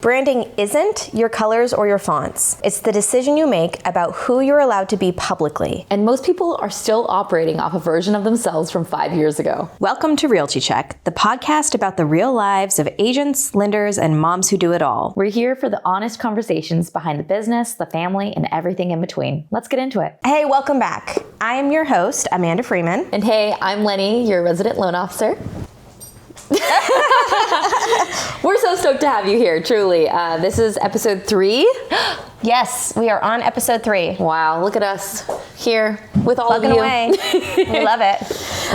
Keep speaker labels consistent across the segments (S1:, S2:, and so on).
S1: Branding isn't your colors or your fonts. It's the decision you make about who you're allowed to be publicly.
S2: And most people are still operating off a version of themselves from 5 years ago.
S1: Welcome to Realty Check, the podcast about the real lives of agents, lenders, and moms who do it all.
S2: We're here for the honest conversations behind the business, the family, and everything in between. Let's get into it.
S1: Hey, welcome back. I am your host, Amanda Freeman.
S2: And hey, I'm Lenny, your resident loan officer. We're so stoked to have you here, truly. This is episode 3.
S1: Yes, we are on episode 3.
S2: Wow, look at us here with all
S1: Plugging
S2: of you.
S1: away. We love it.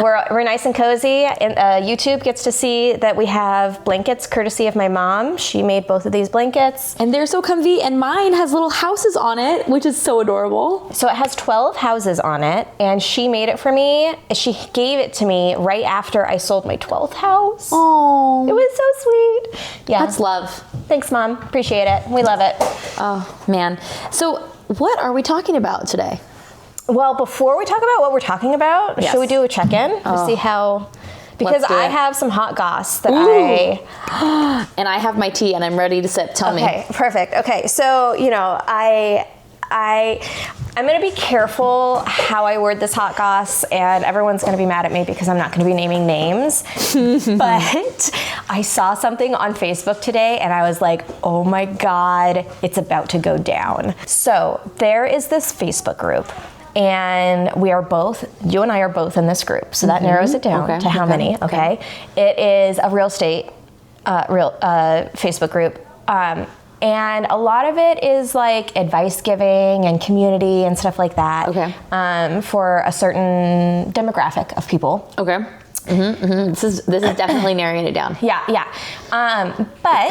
S1: We're nice and cozy. And YouTube gets to see that we have blankets courtesy of my mom. She made both of these blankets.
S2: And they're so comfy, and mine has little houses on it, which is so adorable.
S1: So it has 12 houses on it, and she made it for me. She gave it to me right after I sold my 12th house.
S2: Oh,
S1: It was so sweet. Yeah.
S2: that's love.
S1: Thanks, Mom. Appreciate it. We love it.
S2: Oh, man. So what are we talking about today?
S1: Well, before we talk about what we're talking about,
S2: Yes.
S1: should we do a check-in to see how... Because
S2: Let's do
S1: I
S2: it.
S1: have some hot goss that
S2: And I have my tea and I'm ready to sip. Tell me.
S1: Okay, perfect. Okay, so, I'm going to be careful how I word this hot goss, and everyone's going to be mad at me because I'm not going to be naming names. But I saw something on Facebook today, and I was like, oh my God, it's about to go down. So there is this Facebook group, and you and I are both in this group. So that narrows it down to how many, okay? It is a real estate Facebook group. And a lot of it is like advice giving and community and stuff like that.
S2: Okay.
S1: For a certain demographic of people.
S2: Okay. This is definitely narrowing it down.
S1: Yeah. But,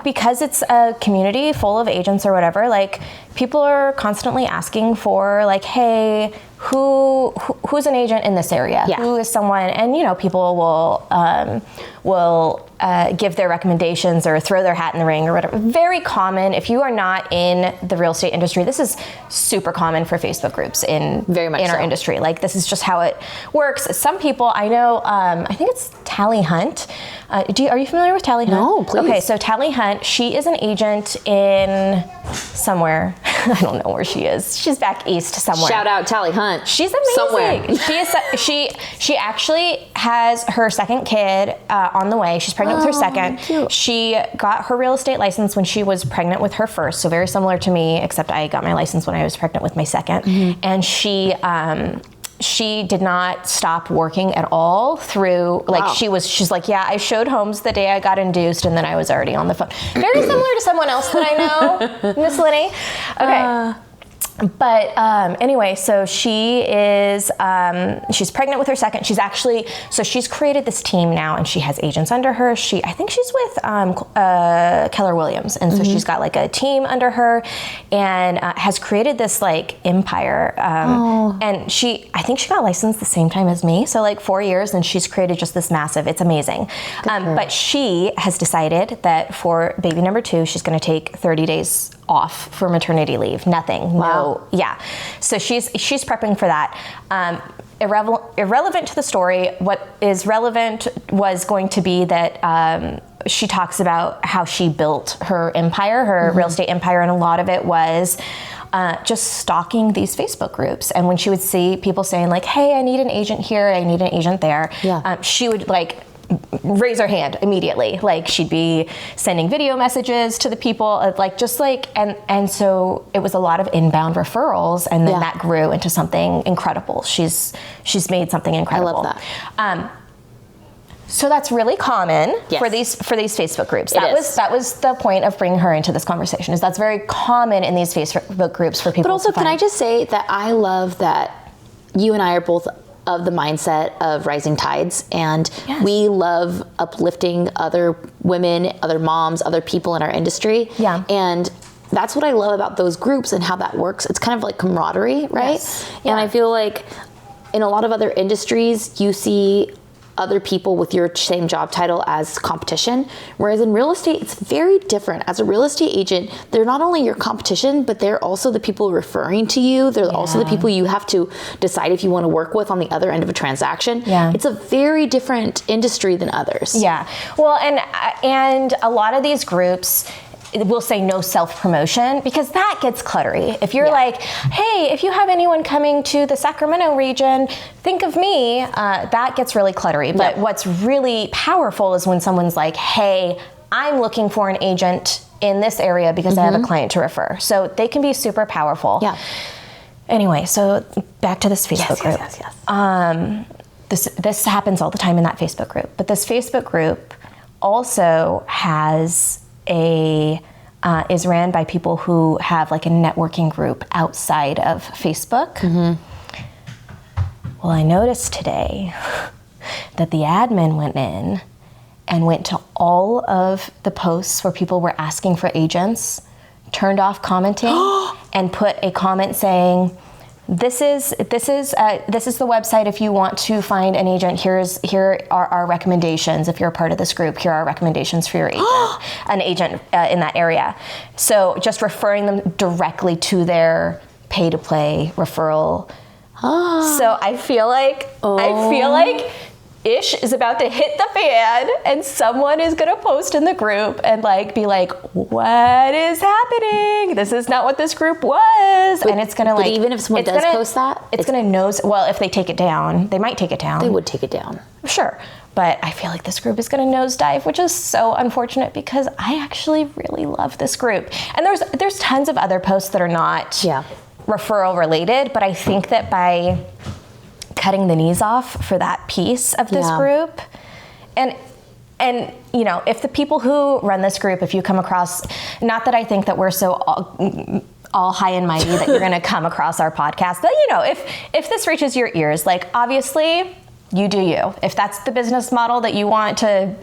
S1: because it's a community full of agents or whatever, like people are constantly asking for like, hey, who's an agent in this area?
S2: Yeah.
S1: Who is someone? And, people will give their recommendations or throw their hat in the ring or whatever. Very common. If you are not in the real estate industry, this is super common for Facebook groups in our industry. Like, this is just how it works. Some people I know, I think it's Tally Hunt. Are you familiar with Tally Hunt?
S2: No, please.
S1: Okay, so Tally Hunt, she is an agent in somewhere. I don't know where she is. She's back east somewhere.
S2: Shout out Tally Hunt.
S1: She's amazing.
S2: Somewhere.
S1: She actually has her second kid on the way. She's pregnant with her second.
S2: Cute.
S1: She got her real estate license when she was pregnant with her first, so very similar to me, except I got my license when I was pregnant with my second. And she did not stop working at all through, like, she's like, yeah, I showed homes the day I got induced, and then I was already on the phone. Very similar to someone else that I know, Miss Lenny. Okay. But anyway, so she is, she's pregnant with her second. She's created this team now, and she has agents under her. I think she's with Keller Williams. And so she's got like a team under her and has created this like empire. And I think she got licensed the same time as me. So like 4 years, and she's created just this massive, it's amazing. But she has decided that for baby number 2, she's going to take 30 days off for maternity leave. Nothing.
S2: Wow.
S1: No. Yeah. So she's prepping for that. Irrelevant to the story. What is relevant was going to be that she talks about how she built her empire, her real estate empire, and a lot of it was just stalking these Facebook groups. And when she would see people saying like, hey, I need an agent here, I need an agent there, she would like raise her hand immediately. Like, she'd be sending video messages to the people, like, just like, and so it was a lot of inbound referrals, and then that grew into something incredible. She's made something incredible.
S2: I love that.
S1: So that's really common for these Facebook groups. That was the point of bringing her into this conversation. Is that's very common in these Facebook groups for people.
S2: But also, can I just say that I love that you and I are both of the mindset of rising tides, and we love uplifting other women, other moms, other people in our industry. Yeah. And that's what I love about those groups and how that works. It's kind of like camaraderie, right? Yes. And I feel like in a lot of other industries, you see other people with your same job title as competition. Whereas in real estate, it's very different. As a real estate agent, they're not only your competition, but they're also the people referring to you. They're also the people you have to decide if you want to work with on the other end of a transaction.
S1: Yeah.
S2: It's a very different industry than others.
S1: Yeah. Well, and a lot of these groups will say no self-promotion, because that gets cluttery. If you're like, hey, if you have anyone coming to the Sacramento region, think of me, that gets really cluttery. But what's really powerful is when someone's like, hey, I'm looking for an agent in this area because I have a client to refer. So they can be super powerful.
S2: Yeah.
S1: Anyway, so back to this Facebook group.
S2: Yes.
S1: This happens all the time in that Facebook group. But this Facebook group also has is ran by people who have like a networking group outside of Facebook. Well, I noticed today that the admin went in and went to all of the posts where people were asking for agents, turned off commenting, and put a comment saying, This is the website. If you want to find an agent, here are our recommendations. If you're a part of this group, here are our recommendations for your agent, an agent in that area. So just referring them directly to their pay-to-play referral. So I feel like Ish is about to hit the fan, and someone is gonna post in the group and like be like, "What is happening? This is not what this group was." And it's gonna
S2: But even if someone does post that,
S1: it's gonna nose. Well, if they take it down, they might take it down.
S2: They would take it down.
S1: Sure. But I feel like this group is going to nosedive, which is so unfortunate because I actually really love this group. And there's tons of other posts that are not referral related, but I think that by cutting the knees off for that piece of this group, and you know, if the people who run this group, if you come across, not that I think that we're so all high and mighty that you're going to come across our podcast, but you know, if this reaches your ears, like obviously you do you. If that's the business model that you want to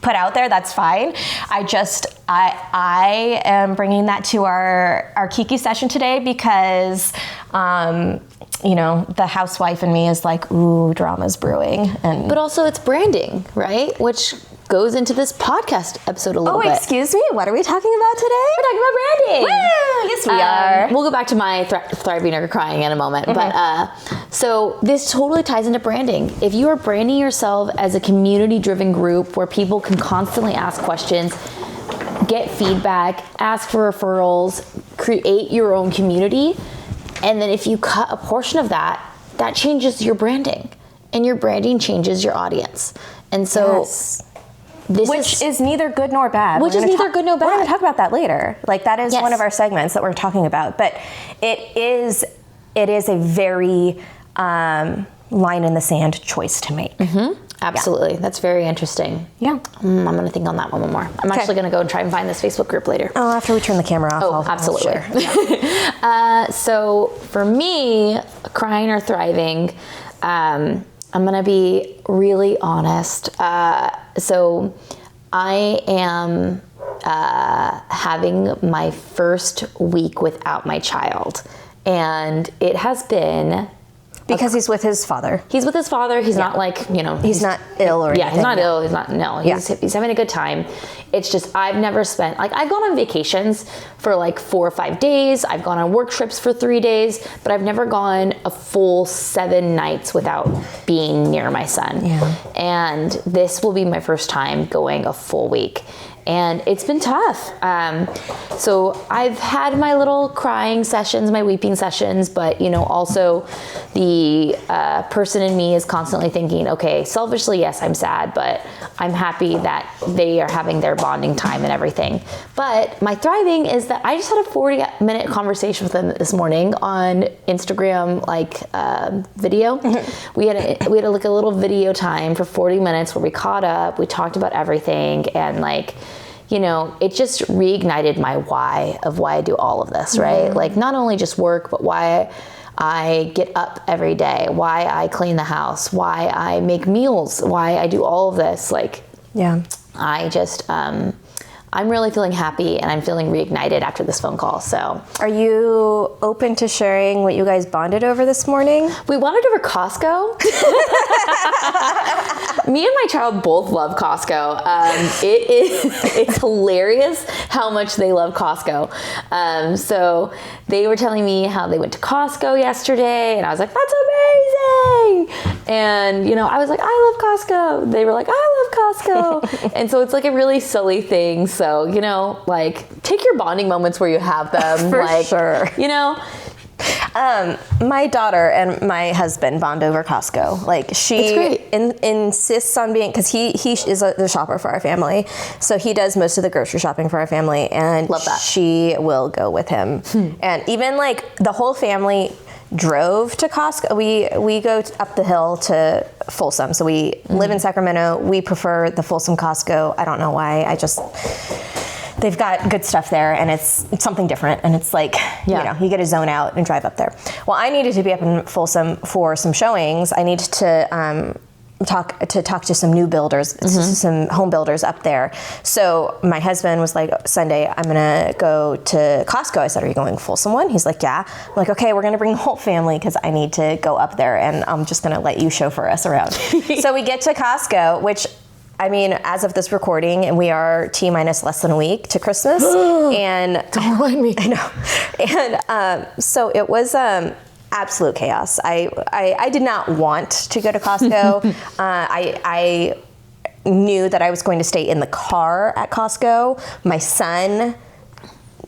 S1: put out there, that's fine. I am bringing that to our Kiki session today because, you know, the housewife in me is like, ooh, drama's brewing.
S2: But also it's branding, right? Which goes into this podcast episode a little bit.
S1: Oh, excuse me? What are we talking about today?
S2: We're talking about branding.
S1: Woo! Yes, we are.
S2: We'll go back to my thriving or crying in a moment. But so this totally ties into branding. If you are branding yourself as a community-driven group where people can constantly ask questions, get feedback, ask for referrals, create your own community, and then if you cut a portion of that, that changes your branding. And your branding changes your audience. And so
S1: which is neither good nor bad.
S2: Which is neither good nor bad.
S1: We're going to talk about that later. Like that is one of our segments that we're talking about. But it is a very line in the sand choice to make.
S2: Absolutely. That's very interesting.
S1: Yeah.
S2: I'm going to think on that one more. I'm actually going to go and try and find this Facebook group later.
S1: Oh, after we turn the camera off.
S2: Oh, absolutely. So for me, crying or thriving, I'm going to be really honest. So I am having my first week without my child. And it has been...
S1: Because he's with his father.
S2: He's with his father. He's not like, you know...
S1: He's not ill or anything.
S2: Yeah, he's not ill. He's not... No, he's having a good time. It's just, I've never spent... Like, I've gone on vacations for like 4 or 5 days. I've gone on work trips for 3 days. But I've never gone a full 7 nights without being near my son.
S1: Yeah.
S2: And this will be my first time going a full week. And it's been tough. So I've had my little crying sessions, my weeping sessions, but you know, also the person in me is constantly thinking, okay, selfishly, yes, I'm sad, but I'm happy that they are having their bonding time and everything. But my thriving is that I just had a 40-minute conversation with them this morning on Instagram, video. We had like a little video time for 40 minutes where we caught up, we talked about everything, and like, you know, it just reignited my why of why I do all of this, right? Like not only just work, but why I get up every day, why I clean the house, why I make meals, why I do all of this. Like, I just, I'm really feeling happy and I'm feeling reignited after this phone call. So,
S1: are you open to sharing what you guys bonded over this morning?
S2: We bonded over Costco. Me and my child both love Costco. It's hilarious how much they love Costco. So they were telling me how they went to Costco yesterday, and I was like, that's amazing. And, you know, I was like, I love Costco. They were like, I love Costco. And so it's like a really silly thing. So, you know, like, take your bonding moments where you have them.
S1: For
S2: like,
S1: sure.
S2: You know?
S1: My daughter and my husband bond over Costco. Like, she insists on being, because he is the shopper for our family, so he does most of the grocery shopping for our family, and
S2: love that.
S1: She will go with him. And even like the whole family drove to Costco. We go up the hill to Folsom, so we live in Sacramento. We prefer the Folsom Costco. I don't know why. They've got good stuff there, and it's something different, and it's like, you know, you get to zone out and drive up there. Well, I needed to be up in Folsom for some showings. I needed to talk to some new builders, some home builders up there. So my husband was like, Sunday, I'm gonna go to Costco. I said, are you going Folsom one? He's like, yeah. I'm like, okay, we're gonna bring the whole family because I need to go up there, and I'm just gonna let you chauffeur us around. So we get to Costco, which, I mean, as of this recording, and we are T-minus less than a week to Christmas. And
S2: don't remind me.
S1: I know. And so it was absolute chaos. I did not want to go to Costco. I knew that I was going to stay in the car at Costco. My son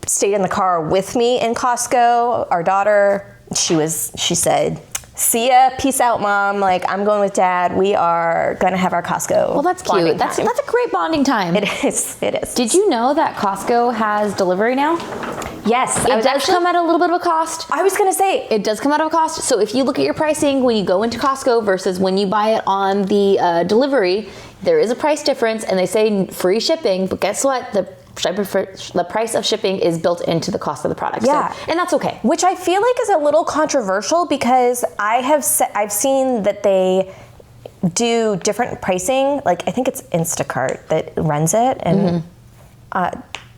S1: stayed in the car with me in Costco. Our daughter, she said, see ya, peace out, Mom. Like, I'm going with Dad. We are going to have our Costco.
S2: Well, that's cute. That's a great bonding time.
S1: It is.
S2: Did you know that Costco has delivery now?
S1: Yes.
S2: It does come at a little bit of a cost.
S1: I was going to say.
S2: It does come out of a cost. So if you look at your pricing when you go into Costco versus when you buy it on the delivery, there is a price difference, and they say free shipping, but guess what? The price of shipping is built into the cost of the product.
S1: Yeah.
S2: So, and that's okay.
S1: Which I feel like is a little controversial, because I've seen that they do different pricing. Like, I think it's Instacart that runs it, and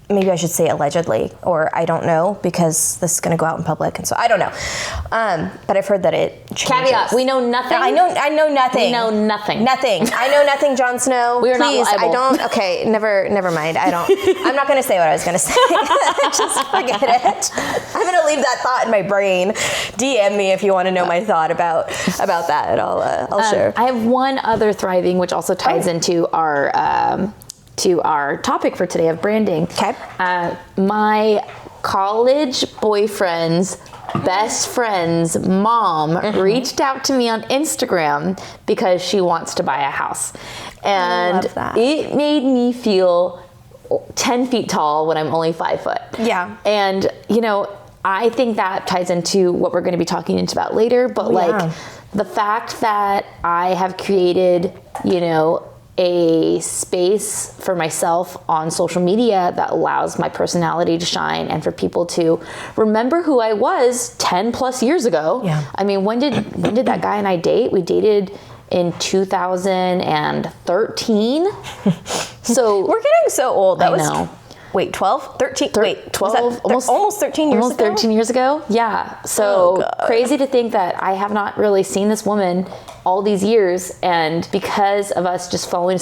S1: maybe I should say allegedly, or I don't know, because this is going to go out in public, and so I don't know. But I've heard that it changes.
S2: Caveat: we know nothing.
S1: I know nothing.
S2: We know nothing.
S1: Nothing. I know nothing, Jon Snow.
S2: We are
S1: Please,
S2: not liable.
S1: I don't. Okay, never mind. I'm not going to say what I was going to say. Just forget it. I'm going to leave that thought in my brain. DM me if you want to know my thought about that, and I'll share.
S2: I have one other thriving, which also ties into our topic for today of branding.
S1: Okay.
S2: My college boyfriend's best friend's mom reached out to me on Instagram because she wants to buy a house. And it made me feel 10 feet tall when I'm only 5 foot.
S1: Yeah.
S2: And, you know, I think that ties into what we're going to be talking about later. But the fact that I have created, you know, a space for myself on social media that allows my personality to shine and for people to remember who I was 10 plus years ago.
S1: Yeah.
S2: I mean, when did that guy and I date? We dated in 2013. So
S1: we're getting so old.
S2: I know.
S1: Wait, 12? 13? Wait,
S2: 12?
S1: Almost 13 years ago?
S2: Almost 13 years ago? Yeah. So crazy to think that I have not really seen this woman all these years, and because of us just following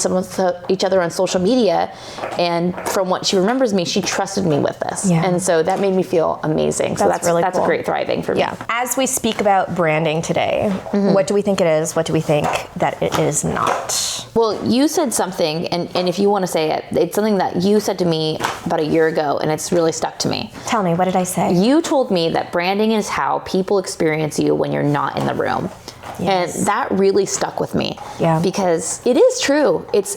S2: each other on social media, and from what she remembers me, she trusted me with this. Yeah. And so that made me feel amazing. So that's really cool. That's a great thriving for me.
S1: Yeah. As we speak about branding today, what do we think it is? What do we think that it is not?
S2: Well, you said something, and if you want to say it, it's something that you said to me about a year ago, and it's really stuck to me.
S1: Tell me, what did I say?
S2: You told me that branding is how people experience you when you're not in the room. Yes. And that really stuck with me. Yeah. Because it is true. It's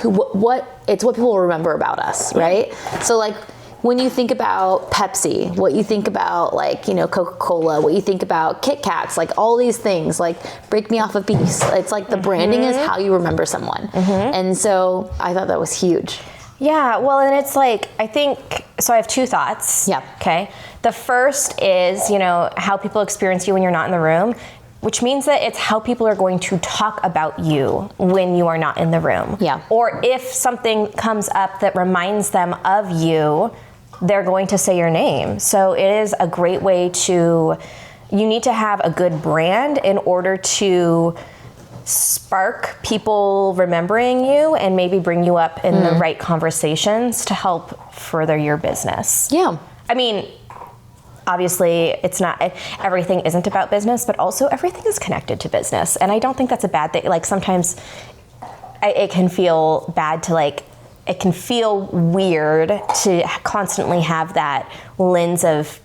S2: what people remember about us, right? So like when you think about Pepsi, what you think about, like, you know, Coca-Cola, what you think about Kit Kats, like all these things, like break me off a piece. It's like the branding is how you remember someone. And so I thought that was huge.
S1: Yeah, well, and it's like, I think, so I have two thoughts.
S2: Yeah.
S1: Okay. The first is, you know, how people experience you when you're not in the room. which means that it's how people are going to talk about you when you are not in the room.
S2: Yeah.
S1: Or if something comes up that reminds them of you, they're going to say your name. So it is a great way you need to have a good brand in order to spark people remembering you and maybe bring you up in the right conversations to help further your business.
S2: Yeah.
S1: I mean, obviously it's not, everything isn't about business, but also everything is connected to business. And I don't think that's a bad thing. Like sometimes it can feel bad to it can feel weird to constantly have that lens of,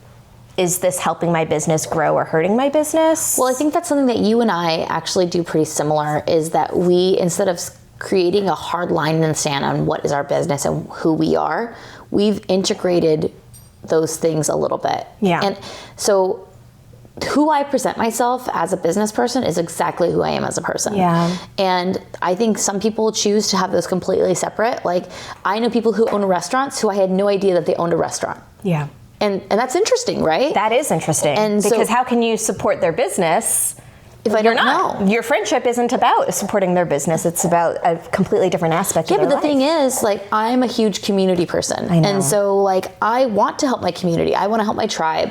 S1: is this helping my business grow or hurting my business?
S2: Well, I think that's something that you and I actually do pretty similar, is that we, instead of creating a hard line in the sand on what is our business and who we are, we've integrated those things a little bit.
S1: Yeah.
S2: And so who I present myself as a business person is exactly who I am as a person.
S1: Yeah.
S2: And I think some people choose to have those completely separate. Like, I know people who own restaurants who I had no idea that they owned a restaurant.
S1: Yeah.
S2: And that's interesting, right?
S1: That is interesting.
S2: And
S1: because
S2: so,
S1: how can you support their business
S2: if I don't know?
S1: Your friendship isn't about supporting their business. It's about a completely different aspect of their life.
S2: Yeah, but the thing is, I'm a huge community person.
S1: I know.
S2: And so, I want to help my community. I want to help my tribe.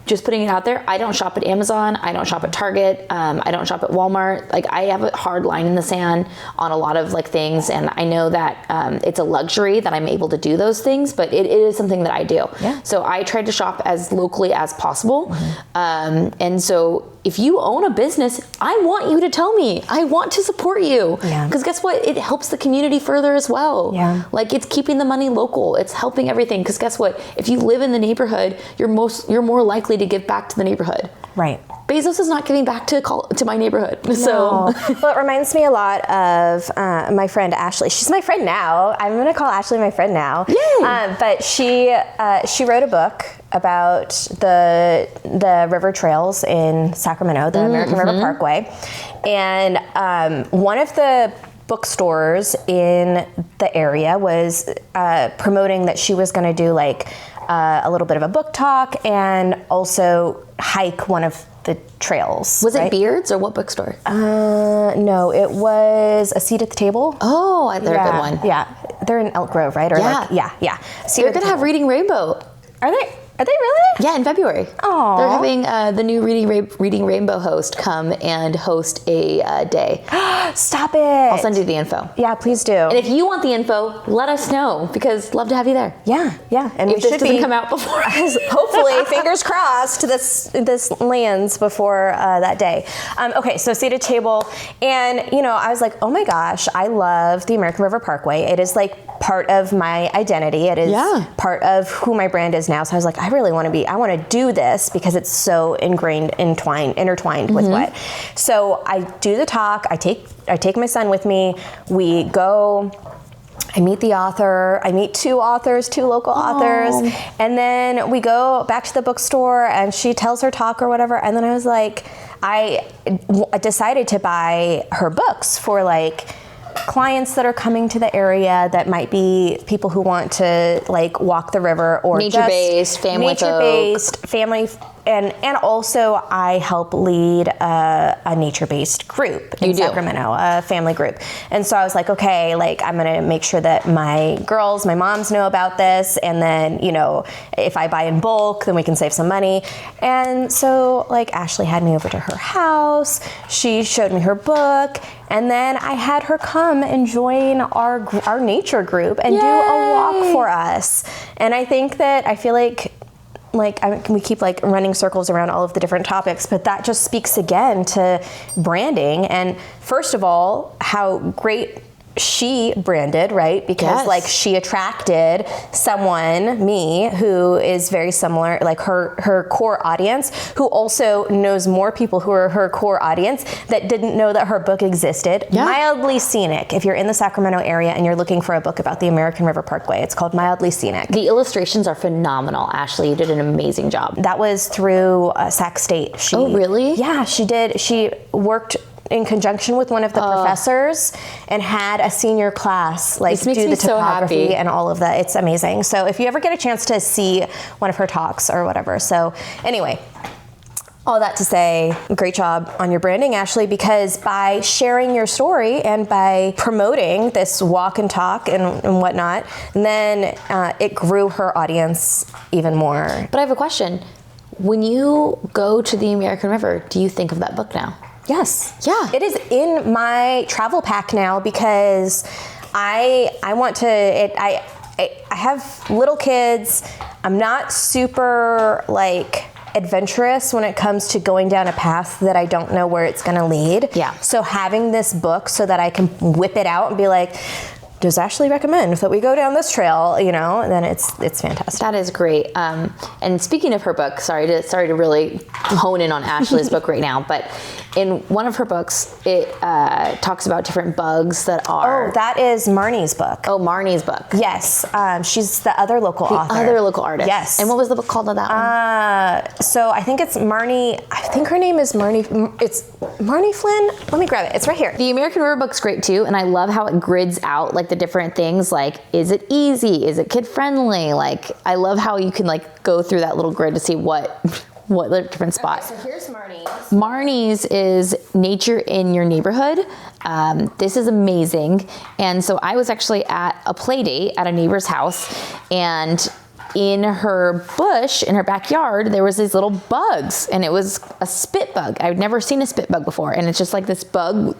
S2: Just putting it out there, I don't shop at Amazon. I don't shop at Target. I don't shop at Walmart. I have a hard line in the sand on a lot of things. And I know that it's a luxury that I'm able to do those things, but it is something that I do.
S1: Yeah.
S2: So I try to shop as locally as possible. Mm-hmm. And so if you own a business, I want you to tell me. I want to support you.
S1: Yeah.
S2: Because guess what? It helps the community further as well.
S1: Yeah.
S2: It's keeping the money local. It's helping everything. Because guess what? If you live in the neighborhood, you're more likely to give back to the neighborhood.
S1: Right.
S2: Bezos is not giving back to my neighborhood. So,
S1: well, it reminds me a lot of my friend Ashley. She's my friend now. I'm going to call Ashley my friend now.
S2: Yay!
S1: But she wrote a book about the river trails in Sacramento, the American River Parkway, and one of the bookstores in the area was promoting that she was going to do a little bit of a book talk and also hike one of the trails.
S2: Was it Beards or what bookstore?
S1: No, it was A Seat at the Table.
S2: Oh, they're a good one.
S1: Yeah, they're in Elk Grove, right? Or
S2: yeah. They're gonna have Reading Rainbow.
S1: Are they? Are they really?
S2: Yeah, in February.
S1: Oh,
S2: they're having the new Reading Rainbow host come and host a day.
S1: Stop it!
S2: I'll send you the info.
S1: Yeah, please do.
S2: And if you want the info, let us know, because love to have you there.
S1: Yeah. And
S2: if this doesn't come out before,
S1: hopefully, fingers crossed, this lands before that day. Okay, so seated table, and I was like, oh my gosh, I love the American River Parkway. It is part of my identity. It is part of who my brand is now. So I was like, I want to do this because it's so intertwined with what. So I do the talk. I take my son with me. We go. I meet the author. I meet two local authors. And then we go back to the bookstore and she tells her talk or whatever. And then I was like, I decided to buy her books for clients that are coming to the area that might be people who want to walk the river or
S2: nature-based,
S1: family, and also I help lead a nature-based group in Sacramento, a family group. And so I was like, okay, I'm gonna make sure that my moms know about this, and then if I buy in bulk, then we can save some money. And so Ashley had me over to her house. She showed me her book, and then I had her come and join our nature group and do a walk for us. And I feel we keep running circles around all of the different topics, but that just speaks again to branding. And first of all, how great she branded, right? Because she attracted me, who is very similar, her core audience, who also knows more people who are her core audience that didn't know that her book existed. Mildly Scenic. If you're in the Sacramento area and you're looking for a book about the American River Parkway, it's called Mildly Scenic.
S2: The illustrations are phenomenal. Ashley, you did an amazing job.
S1: That was through Sac State.
S2: Oh, really?
S1: Yeah, she did. She worked in conjunction with one of the professors and had a senior class like do the topography and all of that. It's amazing. So if you ever get a chance to see one of her talks or whatever. So anyway, all that to say, great job on your branding, Ashley, because by sharing your story and by promoting this walk and talk and whatnot, then it grew her audience even more.
S2: But I have a question. When you go to the American River, do you think of that book now?
S1: Yes.
S2: Yeah.
S1: It is in my travel pack now because I want to, I have little kids. I'm not super like adventurous when it comes to going down a path that I don't know where it's going to lead.
S2: Yeah.
S1: So having this book so that I can whip it out and be like, does Ashley recommend that we go down this trail? You know, and then it's fantastic.
S2: That is great. And speaking of her book, sorry to really hone in on Ashley's book right now, but in one of her books, it talks about different bugs that are.
S1: Oh, that is Marnie's book.
S2: Oh, Marnie's book.
S1: Yes, she's the other local author.
S2: Other local artist.
S1: Yes.
S2: And what was the book called on that one?
S1: So I think it's Marnie. I think her name is Marnie. It's Marnie Flynn. Let me grab it. It's right here.
S2: The American River book's great too, and I love how it grids out like the different things. Like, is it easy? Is it kid friendly? Like, I love how you can like go through that little grid to see what the different spots.
S1: Okay, so here's Marnie's.
S2: Marnie's is nature in your neighborhood. This is amazing. And so I was actually at a play date at a neighbor's house, and in her bush, in her backyard, there was these little bugs, and it was a spit bug. I'd never seen a spit bug before. And it's just like this bug,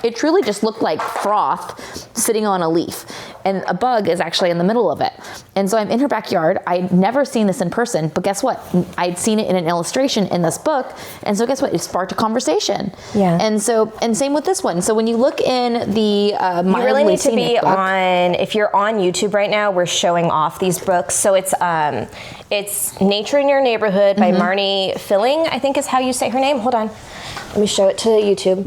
S2: it truly just looked like froth sitting on a leaf, and a bug is actually in the middle of it. And so I'm in her backyard. I'd never seen this in person, but guess what? I'd seen it in an illustration in this book. And so guess what? It sparked a conversation.
S1: Yeah.
S2: And same with this one. So when you look in the
S1: you really need to be
S2: book,
S1: on, if you're on YouTube right now, we're showing off these books. So it's Nature in Your Neighborhood by Marnie Filling, I think is how you say her name. Hold on. Let me show it to YouTube.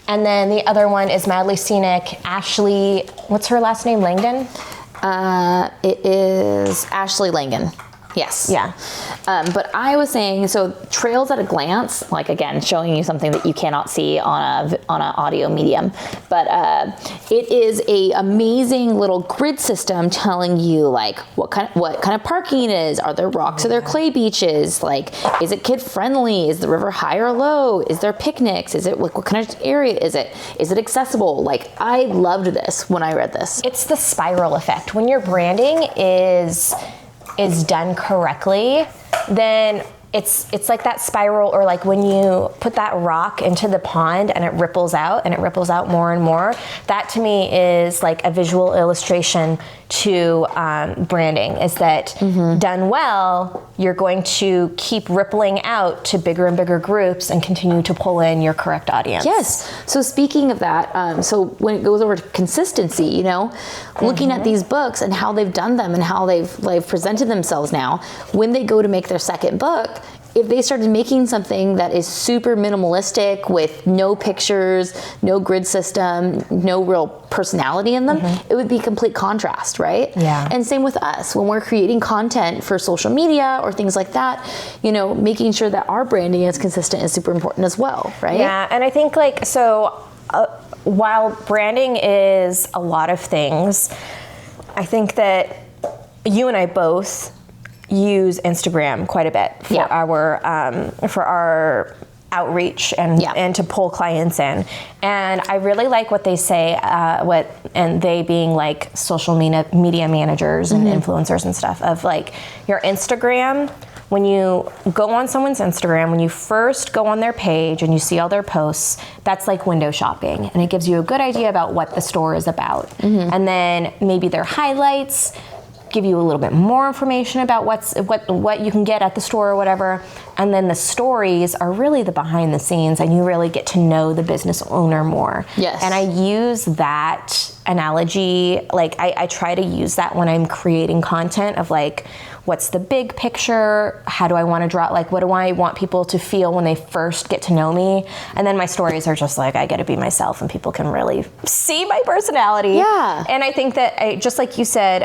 S1: And then the other one is Madly Scenic, Ashley, what's her last name, Langdon?
S2: It is Ashley Langan. Yes.
S1: Yeah.
S2: But I was saying, so trails at a glance, like again, showing you something that you cannot see on an audio medium, but it is a amazing little grid system telling you like what kind of parking it is. Are there rocks? Are there clay beaches? Like, is it kid friendly? Is the river high or low? Is there picnics? Is it what kind of area is it? Is it accessible? Like, I loved this when I read this.
S1: It's the spiral effect. When your branding is done correctly, then it's like that spiral, or like when you put that rock into the pond and it ripples out more and more. That to me is like a visual illustration to branding, is that done well, you're going to keep rippling out to bigger and bigger groups and continue to pull in your correct audience.
S2: Yes. So speaking of that, so when it goes over to consistency, you know, looking at these books and how they've done them and how they've presented themselves now, when they go to make their second book, if they started making something that is super minimalistic with no pictures, no grid system, no real personality in them, it would be complete contrast, right?
S1: Yeah.
S2: And same with us. When we're creating content for social media or things like that, you know, making sure that our branding is consistent is super important as well, right?
S1: Yeah, and I think like, so while branding is a lot of things, I think that you and I both use Instagram quite a bit for our outreach and to pull clients in. And I really like what they say, and they being like social media managers and influencers and stuff, of like your Instagram. When you go on someone's Instagram, when you first go on their page and you see all their posts, that's like window shopping, and it gives you a good idea about what the store is about. And then maybe their highlights give you a little bit more information about what you can get at the store or whatever. And then the stories are really the behind the scenes, and you really get to know the business owner more.
S2: Yes.
S1: And I use that analogy, like I try to use that when I'm creating content of like, what's the big picture? How do I want to draw, like what do I want people to feel when they first get to know me? And then my stories are just like, I get to be myself and people can really see my personality.
S2: Yeah.
S1: And I think that, just like you said,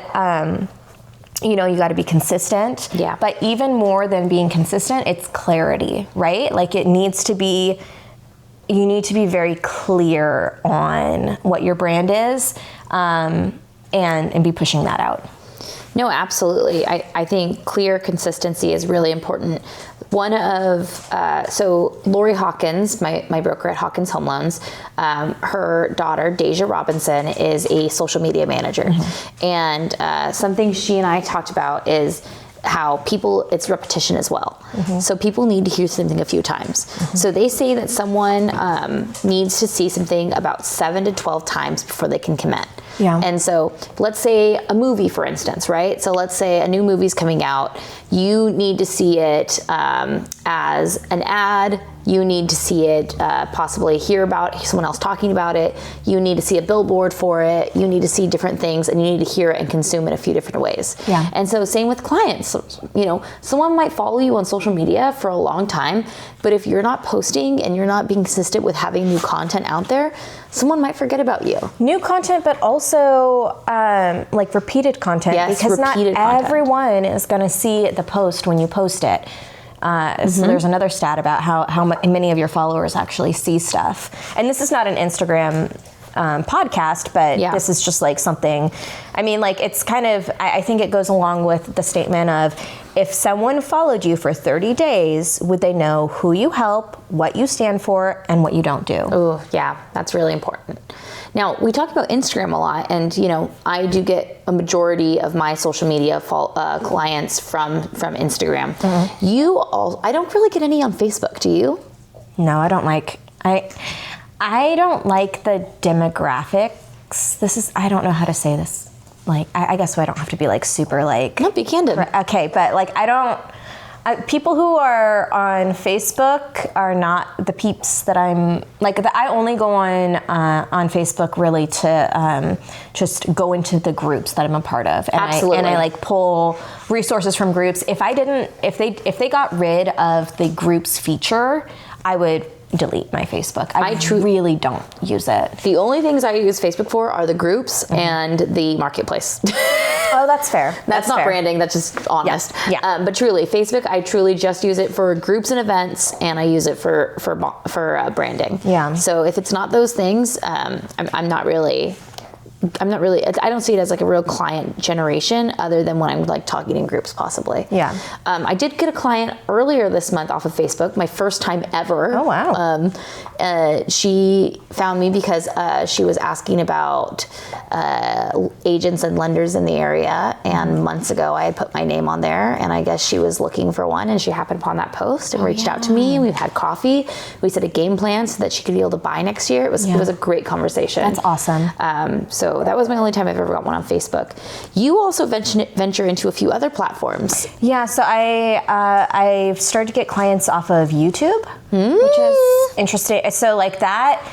S1: you know, you got to be consistent.
S2: Yeah.
S1: But even more than being consistent, it's clarity, right? Like it needs to be you need to be very clear on what your brand is, and be pushing that out.
S2: No, absolutely. I think clear consistency is really important. One of, so Lori Hawkins, my broker at Hawkins Home Loans, her daughter, Deja Robinson, is a social media manager. Mm-hmm. And something she and I talked about is how people, it's repetition as well. Mm-hmm. So people need to hear something a few times. Mm-hmm. So they say that someone needs to see something about 7 to 12 times before they can commit.
S1: Yeah.
S2: And so let's say a movie, for instance, right? So let's say a new movie's coming out. You need to see it as an ad. You need to see it, possibly hear about someone else talking about it. You need to see a billboard for it. You need to see different things, and you need to hear it and consume it a few different ways.
S1: Yeah.
S2: And so same with clients. You know, someone might follow you on social media for a long time, but if you're not posting and you're not being consistent with having new content out there, someone might forget about you. New content,
S1: but also like repeated content.
S2: Yes,
S1: because
S2: repeated
S1: not
S2: content.
S1: Everyone is going to see the post when you post it. So there's another stat about how many of your followers actually see stuff. And this is not an Instagram podcast, but this is just like something, I mean, like it's kind of, I think it goes along with the statement of, if someone followed you for 30 days, would they know who you help, what you stand for, and what you don't do?
S2: Oh, yeah, that's really important. Now, we talk about Instagram a lot, and you know, I do get a majority of my social media clients from Instagram. Mm-hmm. I don't really get any on Facebook. Do you?
S1: No, I don't like. I don't like the demographics. I don't know how to say this. Like, I guess I don't have to be like super like.
S2: No, be candid.
S1: Okay, but like I don't. People who are on Facebook are not the peeps that I'm like. I only go on Facebook really to just go into the groups that I'm a part of, and
S2: Absolutely.
S1: I like pull resources from groups. If they got rid of the groups feature, I would delete my Facebook. I really don't use it.
S2: The only things I use Facebook for are the groups and the marketplace.
S1: Oh, that's fair.
S2: That's not fair. Branding. That's just honest.
S1: Yeah.
S2: But truly, Facebook, I truly just use it for groups and events, and I use it for branding.
S1: Yeah.
S2: So if it's not those things, I'm not really. I don't see it as like a real client generation other than when I'm like talking in groups possibly.
S1: Yeah.
S2: I did get a client earlier this month off of Facebook, my first time ever.
S1: Oh, wow.
S2: She found me because she was asking about agents and lenders in the area, and months ago I had put my name on there, and I guess she was looking for one, and she happened upon that post and reached out to me, and we've had coffee. We set a game plan so that she could be able to buy next year. It was a great conversation.
S1: That's awesome.
S2: So that was my only time I've ever got one on Facebook. You also venture into a few other platforms.
S1: Yeah, so I've started to get clients off of YouTube, which is interesting. So like that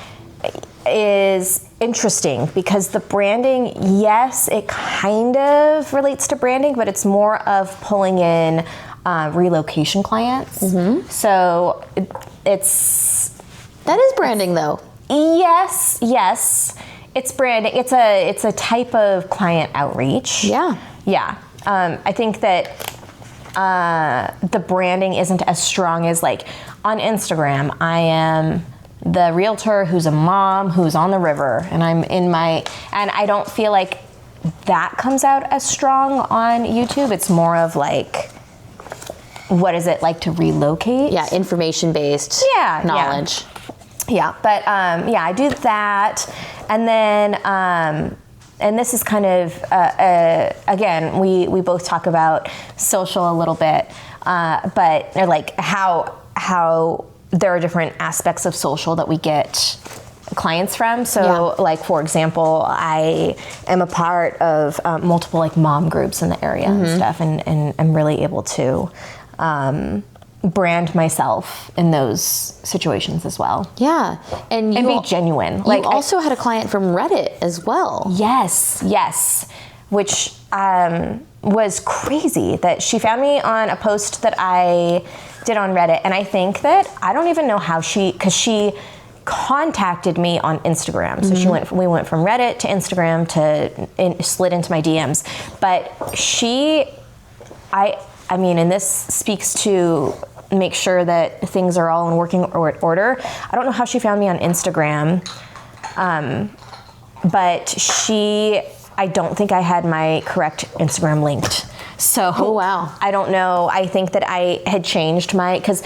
S1: is interesting because the branding, yes, it kind of relates to branding, but it's more of pulling in relocation clients. Mm-hmm. So
S2: that is branding though.
S1: Yes. It's branding. It's a type of client outreach.
S2: Yeah.
S1: I think that the branding isn't as strong as like on Instagram. I am the realtor who's a mom who's on the river, and and I don't feel like that comes out as strong on YouTube. It's more of like, what is it like to relocate?
S2: Yeah, information-based knowledge.
S1: Yeah, but I do that, and then and this is kind of again we both talk about social a little bit, but like how there are different aspects of social that we get clients from. So like, for example, I am a part of multiple like mom groups in the area and stuff, and I'm really able to brand myself in those situations as well.
S2: Yeah. And
S1: be genuine.
S2: You also had a client from Reddit as well.
S1: Yes. Which was crazy that she found me on a post that I did on Reddit. And I think that, I don't even know how because she contacted me on Instagram. So we went from Reddit to Instagram slid into my DMs. But I mean, and this speaks to make sure that things are all in working order. I don't know how she found me on Instagram, but I don't think I had my correct Instagram linked. So
S2: oh, wow.
S1: I don't know. I think that I had changed because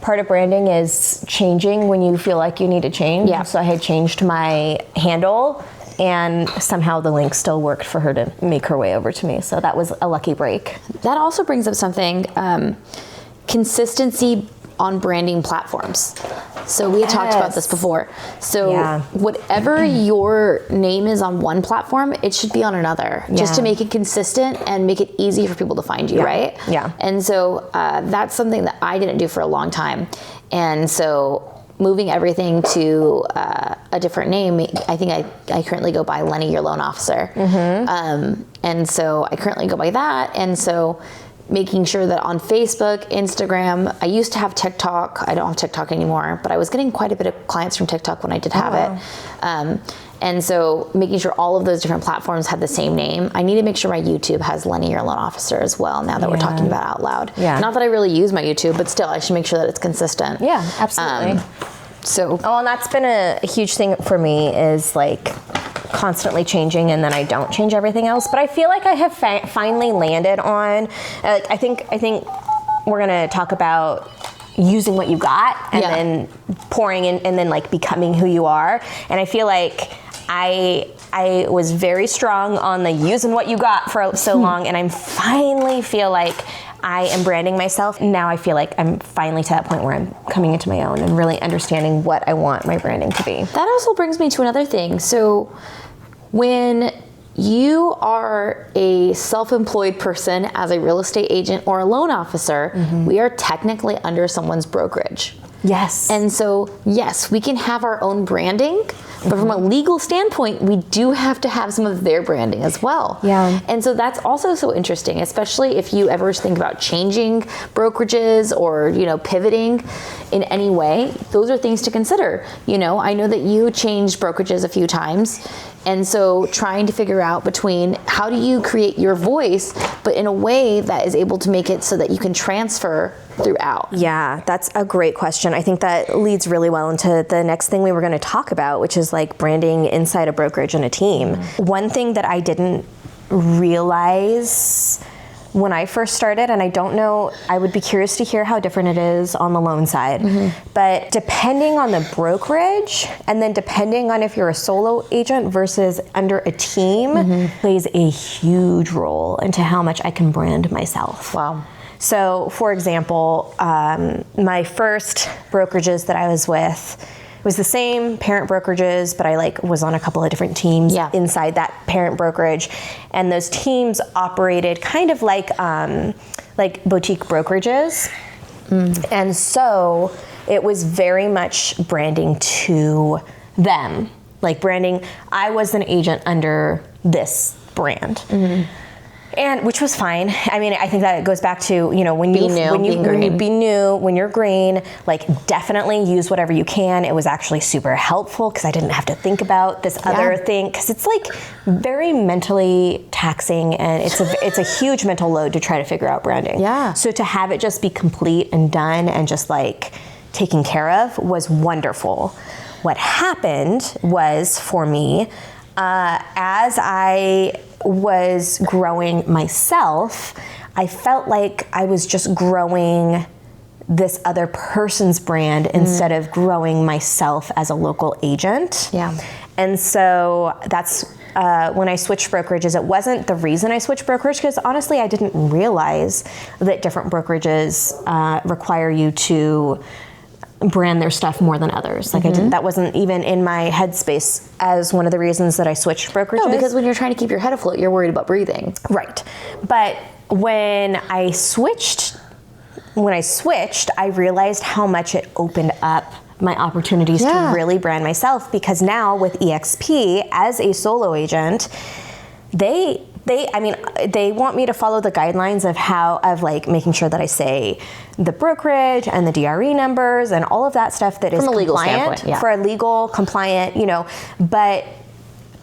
S1: part of branding is changing when you feel like you need to change.
S2: Yeah.
S1: So I had changed my handle, and somehow the link still worked for her to make her way over to me. So that was a lucky break.
S2: That also brings up something, consistency on branding platforms. So we had talked about this before. So whatever your name is on one platform, it should be on another, just to make it consistent and make it easy for people to find you, right?
S1: Yeah.
S2: And so that's something that I didn't do for a long time. And so moving everything to a different name, I think I currently go by Lenny, your loan officer. And so I currently go by that. And so making sure that on Facebook, Instagram, I used to have TikTok. I don't have TikTok anymore, but I was getting quite a bit of clients from TikTok when I did have it. And so making sure all of those different platforms had the same name. I need to make sure my YouTube has Lenny, your loan officer as well, now that we're talking about it out loud.
S1: Yeah.
S2: Not that I really use my YouTube, but still I should make sure that it's consistent.
S1: Yeah, absolutely. And that's been a huge thing for me, is like constantly changing, and then I don't change everything else. But I feel like I have finally landed on, I think we're gonna talk about using what you got and then pouring in, and then like becoming who you are. And I feel like I was very strong on the using what you got for so long, and I finally feel like I am branding myself. Now I feel like I'm finally to that point where I'm coming into my own and really understanding what I want my branding to be.
S2: That also brings me to another thing. So when you are a self-employed person as a real estate agent or a loan officer, we are technically under someone's brokerage.
S1: Yes.
S2: And so, yes, we can have our own branding, but from a legal standpoint, we do have to have some of their branding as well.
S1: Yeah.
S2: And so that's also so interesting, especially if you ever think about changing brokerages or, pivoting in any way. Those are things to consider. I know that you changed brokerages a few times. And so trying to figure out between how do you create your voice, but in a way that is able to make it so that you can transfer throughout?
S1: Yeah, that's a great question. I think that leads really well into the next thing we were going to talk about, which is like branding inside a brokerage and a team. One thing that I didn't realize when I first started, and I don't know, I would be curious to hear how different it is on the loan side, but depending on the brokerage, and then depending on if you're a solo agent versus under a team, plays a huge role into how much I can brand myself.
S2: Wow.
S1: So, for example, my first brokerages that I was with was the same parent brokerages, but I was on a couple of different teams inside that parent brokerage, and those teams operated kind of like boutique brokerages, and so it was very much branding to them, like branding. I was an agent under this brand. And which was fine. I mean, I think that it goes back to, when you're green, definitely use whatever you can. It was actually super helpful because I didn't have to think about this other thing, because it's very mentally taxing, and it's a huge mental load to try to figure out branding.
S2: Yeah.
S1: So to have it just be complete and done and just taken care of was wonderful. What happened was, for me, as I was growing myself, I felt like I was just growing this other person's brand instead of growing myself as a local agent.
S2: Yeah.
S1: And so that's when I switched brokerages. It wasn't the reason I switched brokerage, because honestly, I didn't realize that different brokerages require you to brand their stuff more than others. That wasn't even in my headspace as one of the reasons that I switched brokerages.
S2: No, because when you're trying to keep your head afloat, you're worried about breathing.
S1: Right. But when I switched, I realized how much it opened up my opportunities to really brand myself, because now with EXP as a solo agent, they want me to follow the guidelines of making sure that I say the brokerage and the DRE numbers and all of that stuff that is
S2: from a legal
S1: compliant
S2: standpoint,
S1: for a legal compliant, but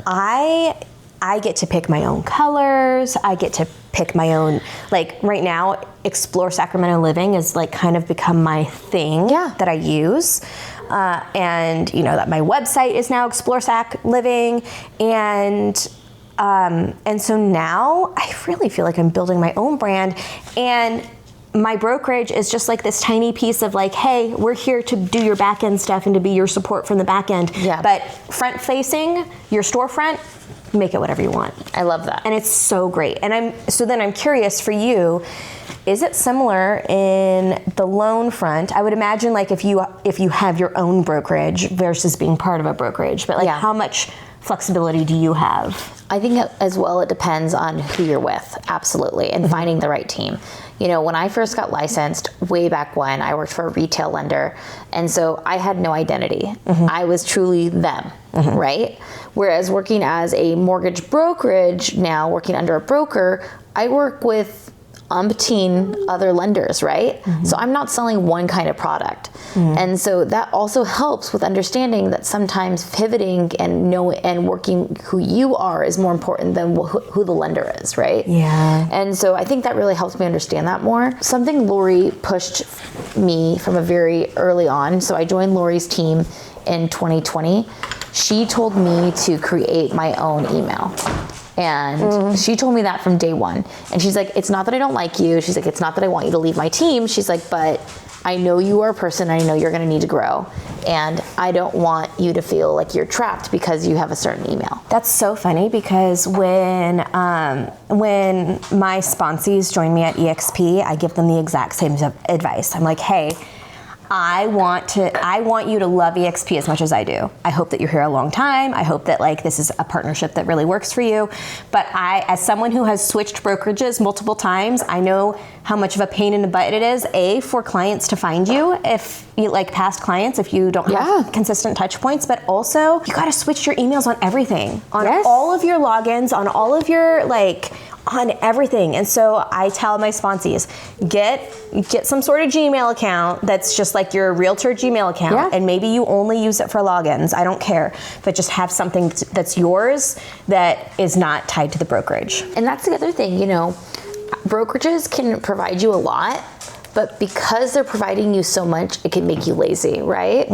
S1: I I get to pick my own colors. I get to pick my own, like right now, Explore Sacramento Living is like kind of become my thing that I use. And you know that my website is now Explore Sac Living, and so now I really feel like I'm building my own brand, and my brokerage is just like this tiny piece of like, hey, we're here to do your back end stuff and to be your support from the back end. Yeah. But front facing, your storefront, make it whatever you want.
S2: I love that.
S1: And it's so great. And I'm curious for you, is it similar in the loan front? I would imagine like if you have your own brokerage versus being part of a brokerage, but like how much flexibility do you have?
S2: I think as well it depends on who you're with, absolutely, and finding the right team. You know, when I first got licensed way back when, I worked for a retail lender, and so I had no identity. I was truly them, right? Whereas working as a mortgage brokerage now, working under a broker, I work with umpteen other lenders, right? So I'm not selling one kind of product. And so that also helps with understanding that sometimes pivoting and working who you are is more important than who the lender is, right?
S1: Yeah.
S2: And so I think that really helps me understand that more. Something Lori pushed me from a very early on. So I joined Lori's team in 2020. She told me to create my own email. And she told me that from day one. And she's like, it's not that I don't like you. She's like, it's not that I want you to leave my team. She's like, but I know you are a person. I know you're going to need to grow. And I don't want you to feel like you're trapped because you have a certain email.
S1: That's so funny because when my sponsees join me at EXP, I give them the exact same advice. I'm like, hey, I want you to love EXP as much as I do. I hope that you're here a long time. I hope that like this is a partnership that really works for you. But as someone who has switched brokerages multiple times, I know how much of a pain in the butt it is, for clients to find you, if you like past clients, if you don't have consistent touch points, but also you got to switch your emails on everything, on all of your logins, on all of your on everything. And so I tell my sponsees, get some sort of Gmail account that's just like your realtor Gmail account, and maybe you only use it for logins. I don't care, but just have something that's yours that is not tied to the brokerage.
S2: And that's the other thing, brokerages can provide you a lot, but because they're providing you so much, it can make you lazy, right?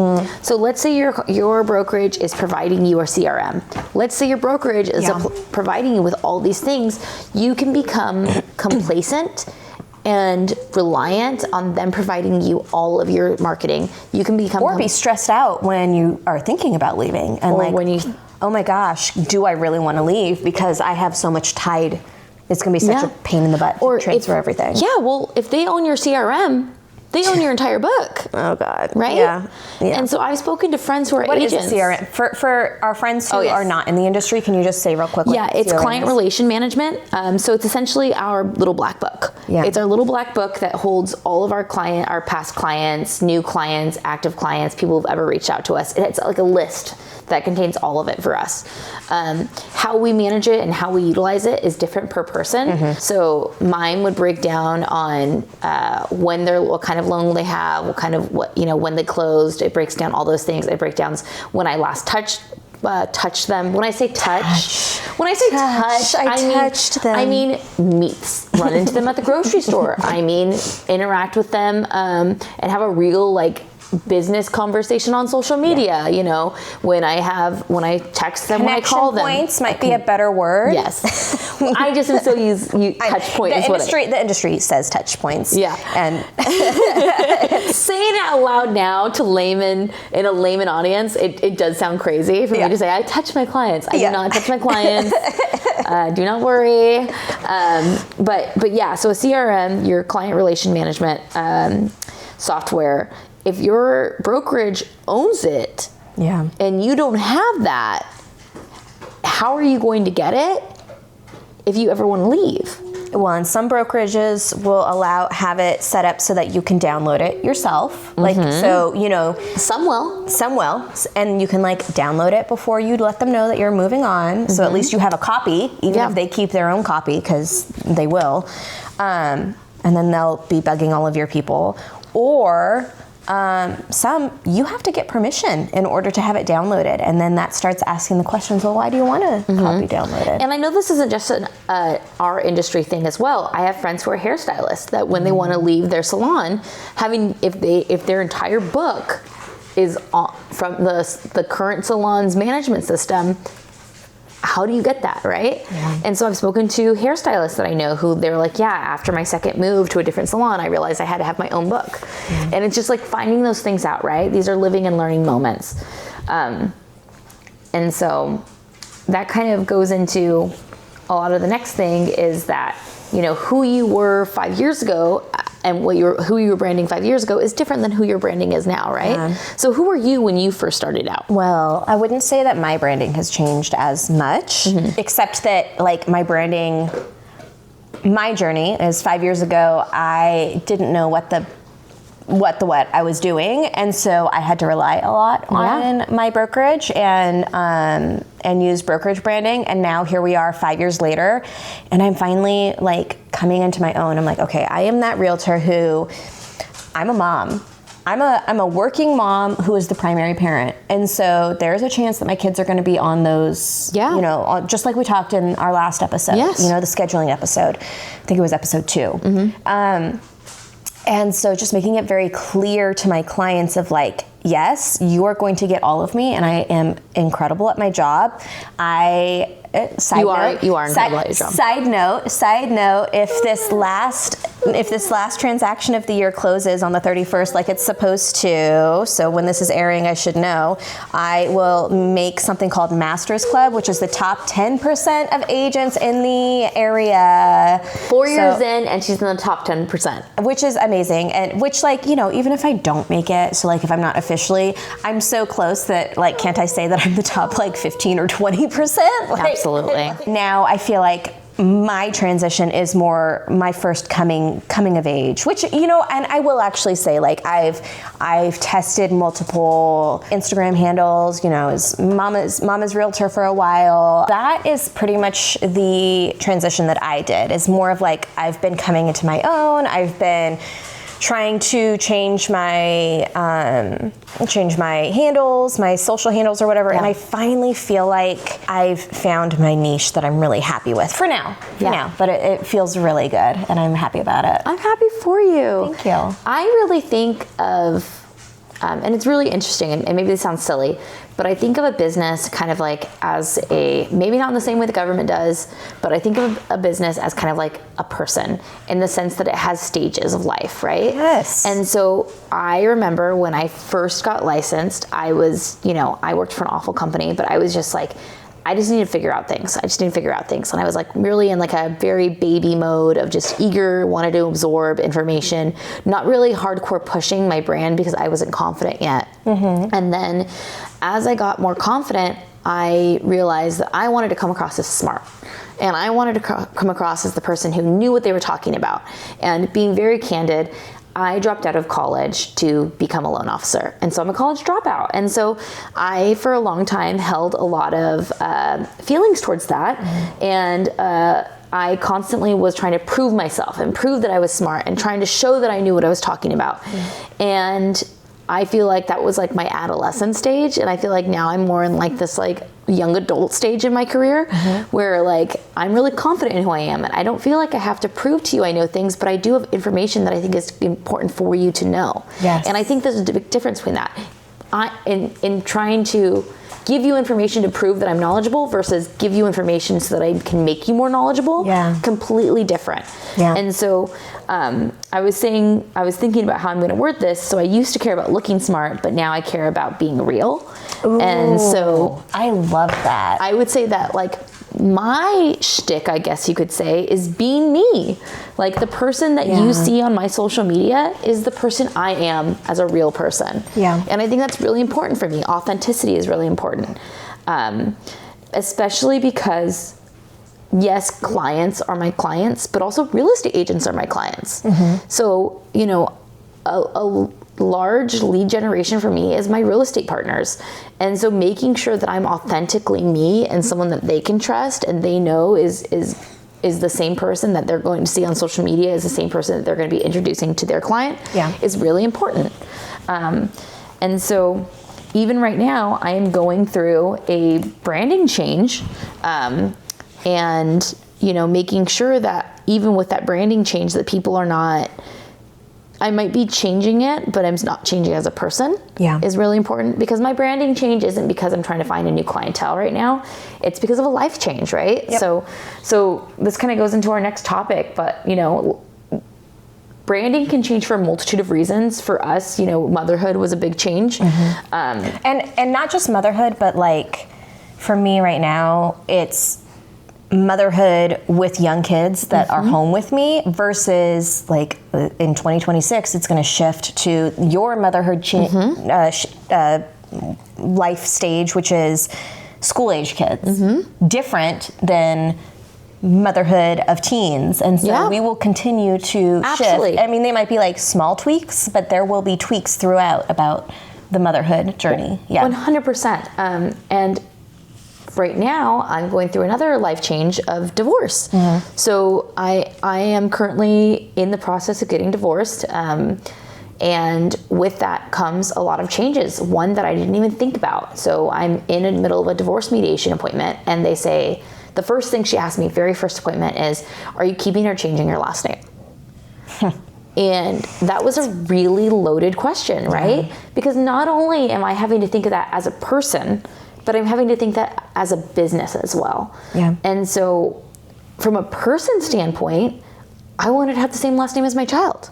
S2: So let's say your brokerage is providing you a CRM. Let's say your brokerage is providing you with all these things. You can become complacent and reliant on them providing you all of your marketing. You can become
S1: be stressed out when you are thinking about leaving, and when you, oh my gosh, do I really want to leave because I have so much tied. It's going to be such a pain in the butt to transfer everything.
S2: Yeah, well, if they own your CRM, they own your entire book.
S1: Oh, God.
S2: Right?
S1: Yeah.
S2: And so I've spoken to friends who are agents.
S1: What is a CRM? For our friends who are not in the industry, can you just say real quick what
S2: it's
S1: CRM
S2: client relation management. So it's essentially our little black book. Yeah. It's our little black book that holds all of our past clients, new clients, active clients, people who've ever reached out to us. It's like a list that contains all of it for us. How we manage it and how we utilize it is different per person. So mine would break down on what kind of loan they have, when they closed. It breaks down all those things. It breaks down when I last touched them. When I say touch, I mean meets, run into them at the grocery store. I mean interact with them and have a real business conversation on social media. When I text them, when I call them.
S1: Connection points might be a better word.
S2: Yes. I just am still use touch point.
S1: The industry says touch points.
S2: Yeah.
S1: And
S2: saying it out loud now to layman in a layman audience, it does sound crazy for me to say I touch my clients. I do not touch my clients. Do not worry. But yeah, so a CRM, your client relation management software, if your brokerage owns it and you don't have that, how are you going to get it if you ever want to leave?
S1: Well, and some brokerages will have it set up so that you can download it yourself. Some will, and you can download it before you let them know that you're moving on. So at least you have a copy, even if they keep their own copy, because they will. And then they'll be bugging all of your people. Or Some, you have to get permission in order to have it downloaded. And then that starts asking the questions, well, why do you want to copy downloaded?
S2: And I know this isn't just our industry thing as well. I have friends who are hairstylists that when they want to leave their salon, if their entire book is from the current salon's management system, how do you get that, right? Yeah. And so I've spoken to hairstylists that I know who they're like, yeah, after my second move to a different salon, I realized I had to have my own book. And it's just like finding those things out, right? These are living and learning moments. And so that kind of goes into a lot of the next thing is that, you know, who you were 5 years ago and who you were branding 5 years ago is different than who your branding is now, right? Yeah. So who were you when you first started out?
S1: Well, I wouldn't say that my branding has changed as much, except that like my journey is 5 years ago, I didn't know what I was doing, and so I had to rely a lot on my brokerage and use brokerage branding. And now here we are 5 years later, and I'm finally like coming into my own. I'm like, okay, I am that realtor who, I'm a mom. I'm a working mom who is the primary parent, and so there's a chance that my kids are going to be on those, you know, just like we talked in our last episode, you know, the scheduling episode. I think it was episode 2. And so just making it very clear to my clients of like, yes, you are going to get all of me, and I am incredible at my job. You are incredible at your job. Side note, if this last transaction of the year closes on the 31st like it's supposed to, so when this is airing, I should know, I will make something called Masters Club, which is the top 10% of agents in the area.
S2: 4 years in, and she's in the top 10%.
S1: Which is amazing, and which, like, you know, even if I don't make it, so like if I'm not officially, I'm so close that like, can't I say that I'm the top like 15 or 20%? Like,
S2: absolutely.
S1: Now I feel like my transition is more my first coming of age, which, you know, and I will actually say, like, I've tested multiple Instagram handles, you know, as Mama's Realtor for a while. That is pretty much the transition that I did. Is more of like, I've been coming into my own. I've been trying to change my handles, my social handles or whatever, and I finally feel like I've found my niche that I'm really happy with for now. But it feels really good, and I'm happy about it.
S2: I'm happy for you.
S1: Thank you.
S2: I really think of, and it's really interesting, and maybe this sounds silly, but I think of a business kind of like as maybe not in the same way the government does, but I think of a business as kind of like a person, in the sense that it has stages of life, right?
S1: Yes.
S2: And so I remember when I first got licensed, I was, you know, I worked for an awful company, but I was just like, I just need to figure out things. And I was like really in like a very baby mode of just wanted to absorb information, not really hardcore pushing my brand because I wasn't confident yet. And then as I got more confident, I realized that I wanted to come across as smart. And I wanted to come across as the person who knew what they were talking about. And being very candid, I dropped out of college to become a loan officer. And so I'm a college dropout. And so I, for a long time, held a lot of feelings towards that. And I constantly was trying to prove myself and prove that I was smart and trying to show that I knew what I was talking about. And I feel like that was like my adolescent stage. And I feel like now I'm more in like this like young adult stage in my career where like I'm really confident in who I am, and I don't feel like I have to prove to you I know things, but I do have information that I think is important for you to know.
S1: Yes.
S2: And I think there's a big difference between that. In trying to give you information to prove that I'm knowledgeable versus give you information so that I can make you more knowledgeable. Completely different. And so I was thinking about how I'm going to word this. So I used to care about looking smart, but now I care about being real.
S1: Ooh,
S2: and so
S1: I love that.
S2: I would say that like my shtick, I guess you could say, is being me. Like the person that you see on my social media is the person I am as a real person. And I think that's really important for me. Authenticity is really important. Especially because, yes, clients are my clients, but also real estate agents are my clients. So, you know, a large lead generation for me is my real estate partners. And so making sure that I'm authentically me and someone that they can trust and they know is is the same person that they're going to see on social media, is the same person that they're going to be introducing to their client, is really important. And so even right now, I am going through a branding change, and, you know, making sure that even with that branding change that people are not, I might be changing it, but I'm not changing as a person, is really important, because my branding change isn't because I'm trying to find a new clientele right now. It's because of a life change, right? So this kind of goes into our next topic, but, you know, branding can change for a multitude of reasons. For us, you know, motherhood was a big change.
S1: And not just motherhood, but like for me right now, it's motherhood with young kids that are home with me versus like in 2026, it's going to shift to your motherhood life stage, which is school age kids, different than motherhood of teens. And so we will continue to shift. I mean, they might be like small tweaks, but there will be tweaks throughout about the motherhood journey.
S2: 100%. And right now I'm going through another life change of divorce. So I am currently in the process of getting divorced. And with that comes a lot of changes, one that I didn't even think about. So I'm in the middle of a divorce mediation appointment, and they say, the first thing she asked me, very first appointment, is, are you keeping or changing your last name? And that was a really loaded question, right? Because not only am I having to think of that as a person, but I'm having to think that as a business as well. And so from a person standpoint, I wanted to have the same last name as my child.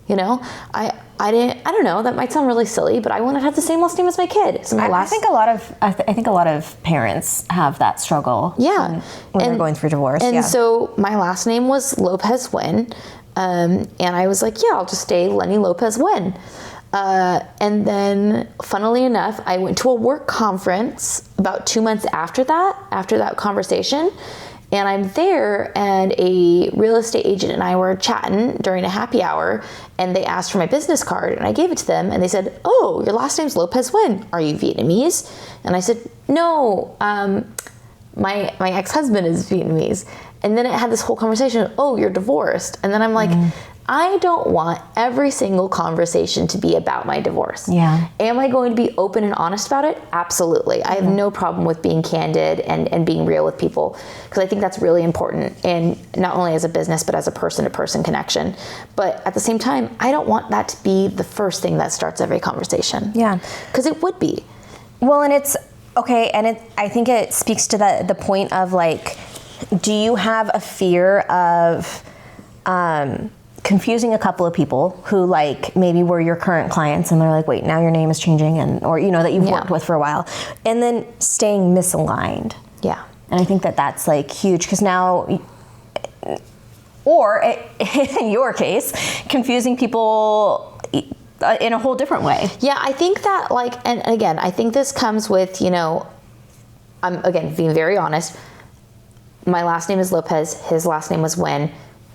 S2: You know, I don't know, that might sound really silly, but I wanted to have the same last name as my kid. So
S1: I think a lot of parents have that struggle. When they're going through divorce.
S2: And so my last name was Lopez Wynn. And I was like, I'll just stay Lenny Lopez Wynn. And then, funnily enough, I went to a work conference about 2 months after that conversation. And I'm there, and a real estate agent and I were chatting during a happy hour, and they asked for my business card, and I gave it to them, and they said, oh, your last name's Lopez Wynn. Are you Vietnamese? And I said, no, my ex-husband is Vietnamese. And then it had this whole conversation, oh, you're divorced. And then I'm like, I don't want every single conversation to be about my divorce. Am I going to be open and honest about it? Absolutely. I have no problem with being candid and being real with people, because I think that's really important, and not only as a business, but as a person-to-person connection. But at the same time, I don't want that to be the first thing that starts every conversation. Because it would be.
S1: Well, and it's, okay, and I think it speaks to the point of like, do you have a fear of confusing a couple of people who like maybe were your current clients, and they're like, wait, now your name is changing, and or you know that you've worked with for a while, and then staying misaligned. And I think that's like huge, because now, or in your case, confusing people in a whole different way.
S2: I think that, like, and again, I think this comes with, you know, I'm again being very honest. My last name is Lopez. His last name was Wynn.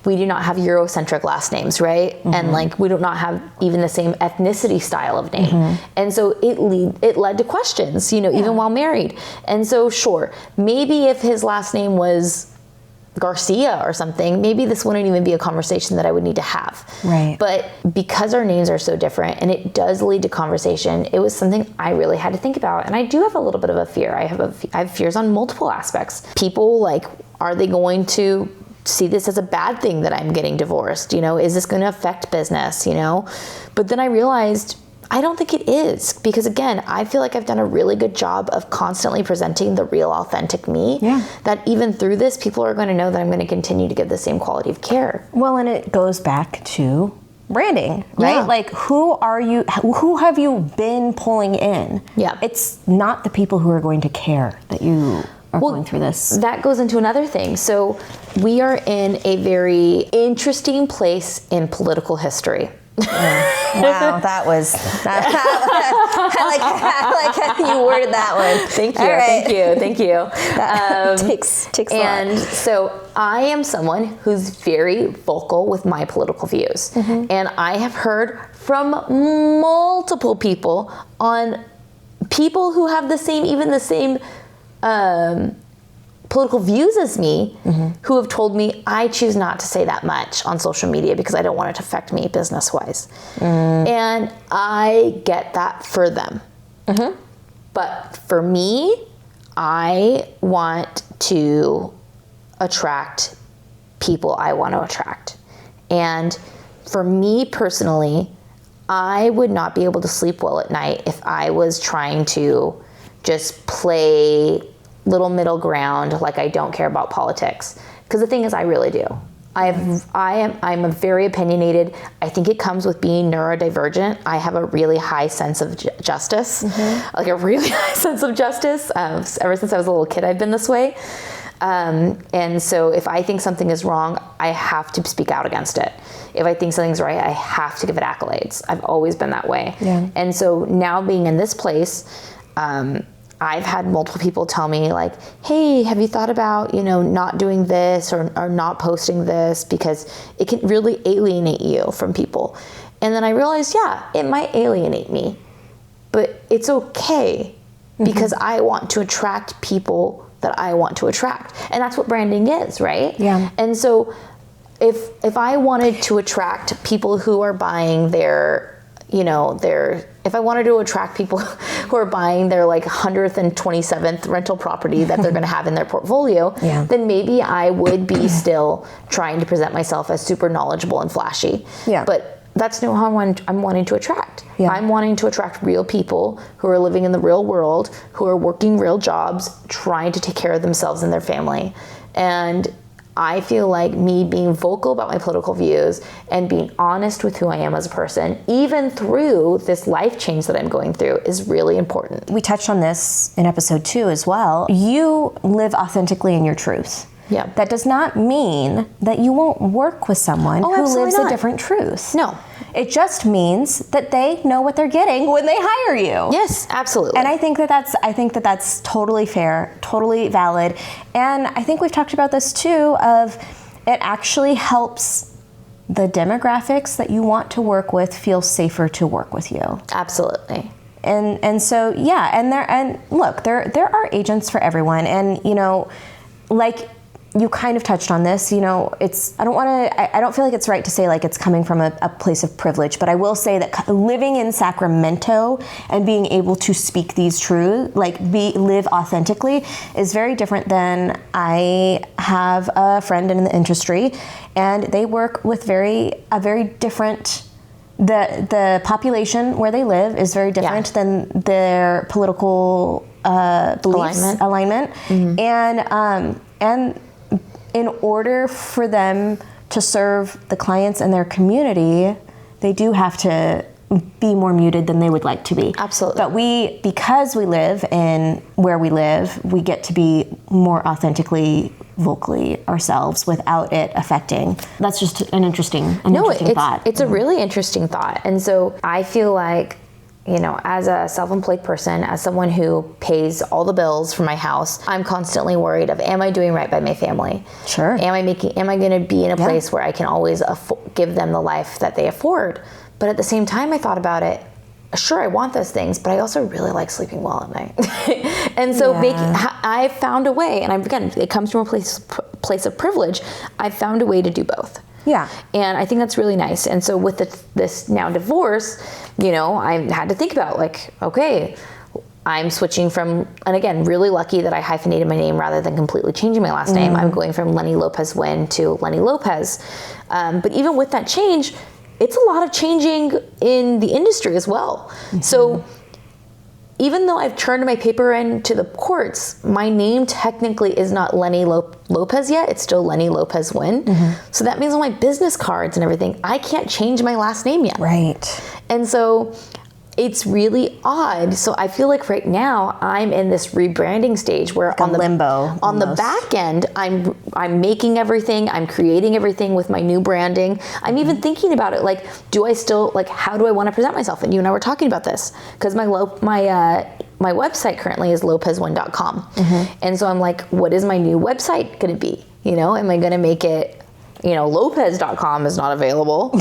S2: We do not have Eurocentric last names, right? And like, we do not have even the same ethnicity style of name. And so it led to questions, you know, even while married. And so sure, maybe if his last name was Garcia or something, maybe this wouldn't even be a conversation that I would need to have. But because our names are so different, and it does lead to conversation, it was something I really had to think about. And I do have a little bit of a fear. I have fears on multiple aspects. People, like, are they going to see this as a bad thing that I'm getting divorced? You know, is this going to affect business, you know? But then I realized I don't think it is, because again, I feel like I've done a really good job of constantly presenting the real, authentic me. That even through this, people are going to know that I'm going to continue to give the same quality of care.
S1: Well, and it goes back to branding, right? Like, who have you been pulling in? It's not the people who are going to care that you are going through this.
S2: That goes into another thing. So we are in a very interesting place in political history.
S1: Wow, that was. I like how you worded that one.
S2: Thank you, thank you.
S1: That takes a lot.
S2: And so I am someone who's very vocal with my political views, and I have heard from multiple people on people who have the same political views as me who have told me I choose not to say that much on social media because I don't want it to affect me business-wise. And I get that for them. But for me, I want to attract people I want to attract. And for me personally, I would not be able to sleep well at night if I was trying to just play little middle ground, like I don't care about politics. Because the thing is, I really do. I'm a very opinionated. I think it comes with being neurodivergent. I have a really high sense of justice, like a really high sense of justice. Ever since I was a little kid, I've been this way. And so if I think something is wrong, I have to speak out against it. If I think something's right, I have to give it accolades. I've always been that way. Yeah. And so now being in this place, I've had multiple people tell me like, hey, have you thought about, not doing this or not posting this, because it can really alienate you from people. And then I realized, yeah, it might alienate me, but it's okay because I want to attract people that I want to attract. And that's what branding is, right? Yeah. And so if I wanted to attract people who are buying if I wanted to attract people who are buying their like 127th rental property that they're going to have in their portfolio, then maybe I would be still trying to present myself as super knowledgeable and flashy. Yeah. But that's not how I'm wanting to attract. Yeah. I'm wanting to attract real people who are living in the real world, who are working real jobs, trying to take care of themselves and their family. And I feel like me being vocal about my political views and being honest with who I am as a person, even through this life change that I'm going through, is really important.
S1: We touched on this in episode 2 as well. You live authentically in your truth. Yeah. That does not mean that you won't work with someone who lives a different truth. No. It just means that they know what they're getting when they hire you.
S2: Yes, absolutely.
S1: And I think that's totally fair, totally valid. And I think we've talked about this too, of it actually helps the demographics that you want to work with feel safer to work with you.
S2: Absolutely.
S1: And so yeah, and look, there are agents for everyone, and like you kind of touched on this, I don't feel like it's right to say like it's coming from a place of privilege, but I will say that living in Sacramento and being able to speak these truths, live authentically, is very different than I have a friend in the industry, and they work with a very different, the population where they live is very different than their political beliefs, alignment. And in order for them to serve the clients and their community, they do have to be more muted than they would like to be.
S2: Absolutely.
S1: But because we live in where we live, we get to be more authentically, vocally ourselves without it affecting. That's just an interesting thought.
S2: It's a really interesting thought. And so I feel like, as a self-employed person, as someone who pays all the bills for my house, I'm constantly worried of, am I doing right by my family? Sure. Am I going to be in a place where I can always give them the life that they afford? But at the same time, I thought about it. Sure, I want those things, but I also really like sleeping well at night. And so I found a way, and again, it comes from a place of privilege. I found a way to do both. Yeah. And I think that's really nice. And so with this now divorce, I had to think about okay, I'm switching from, and again, really lucky that I hyphenated my name rather than completely changing my last name. I'm going from Lenny Lopez Wynn to Lenny Lopez. But even with that change, it's a lot of changing in the industry as well. Mm-hmm. So even though I've turned my paper in to the courts, my name technically is not Lenny Lopez yet. It's still Lenny Lopez Wynn. Mm-hmm. So that means on my business cards and everything, I can't change my last name yet. Right. And so it's really odd. So I feel like right now I'm in this rebranding stage where on the limbo. On the back end, I'm making everything, I'm creating everything with my new branding. I'm even thinking about it, do I still how do I want to present myself? And you and I were talking about this because my website currently is lopezwin.com. Mm-hmm. And so I'm like, what is my new website going to be? Am I going to make it Lopez.com is not available.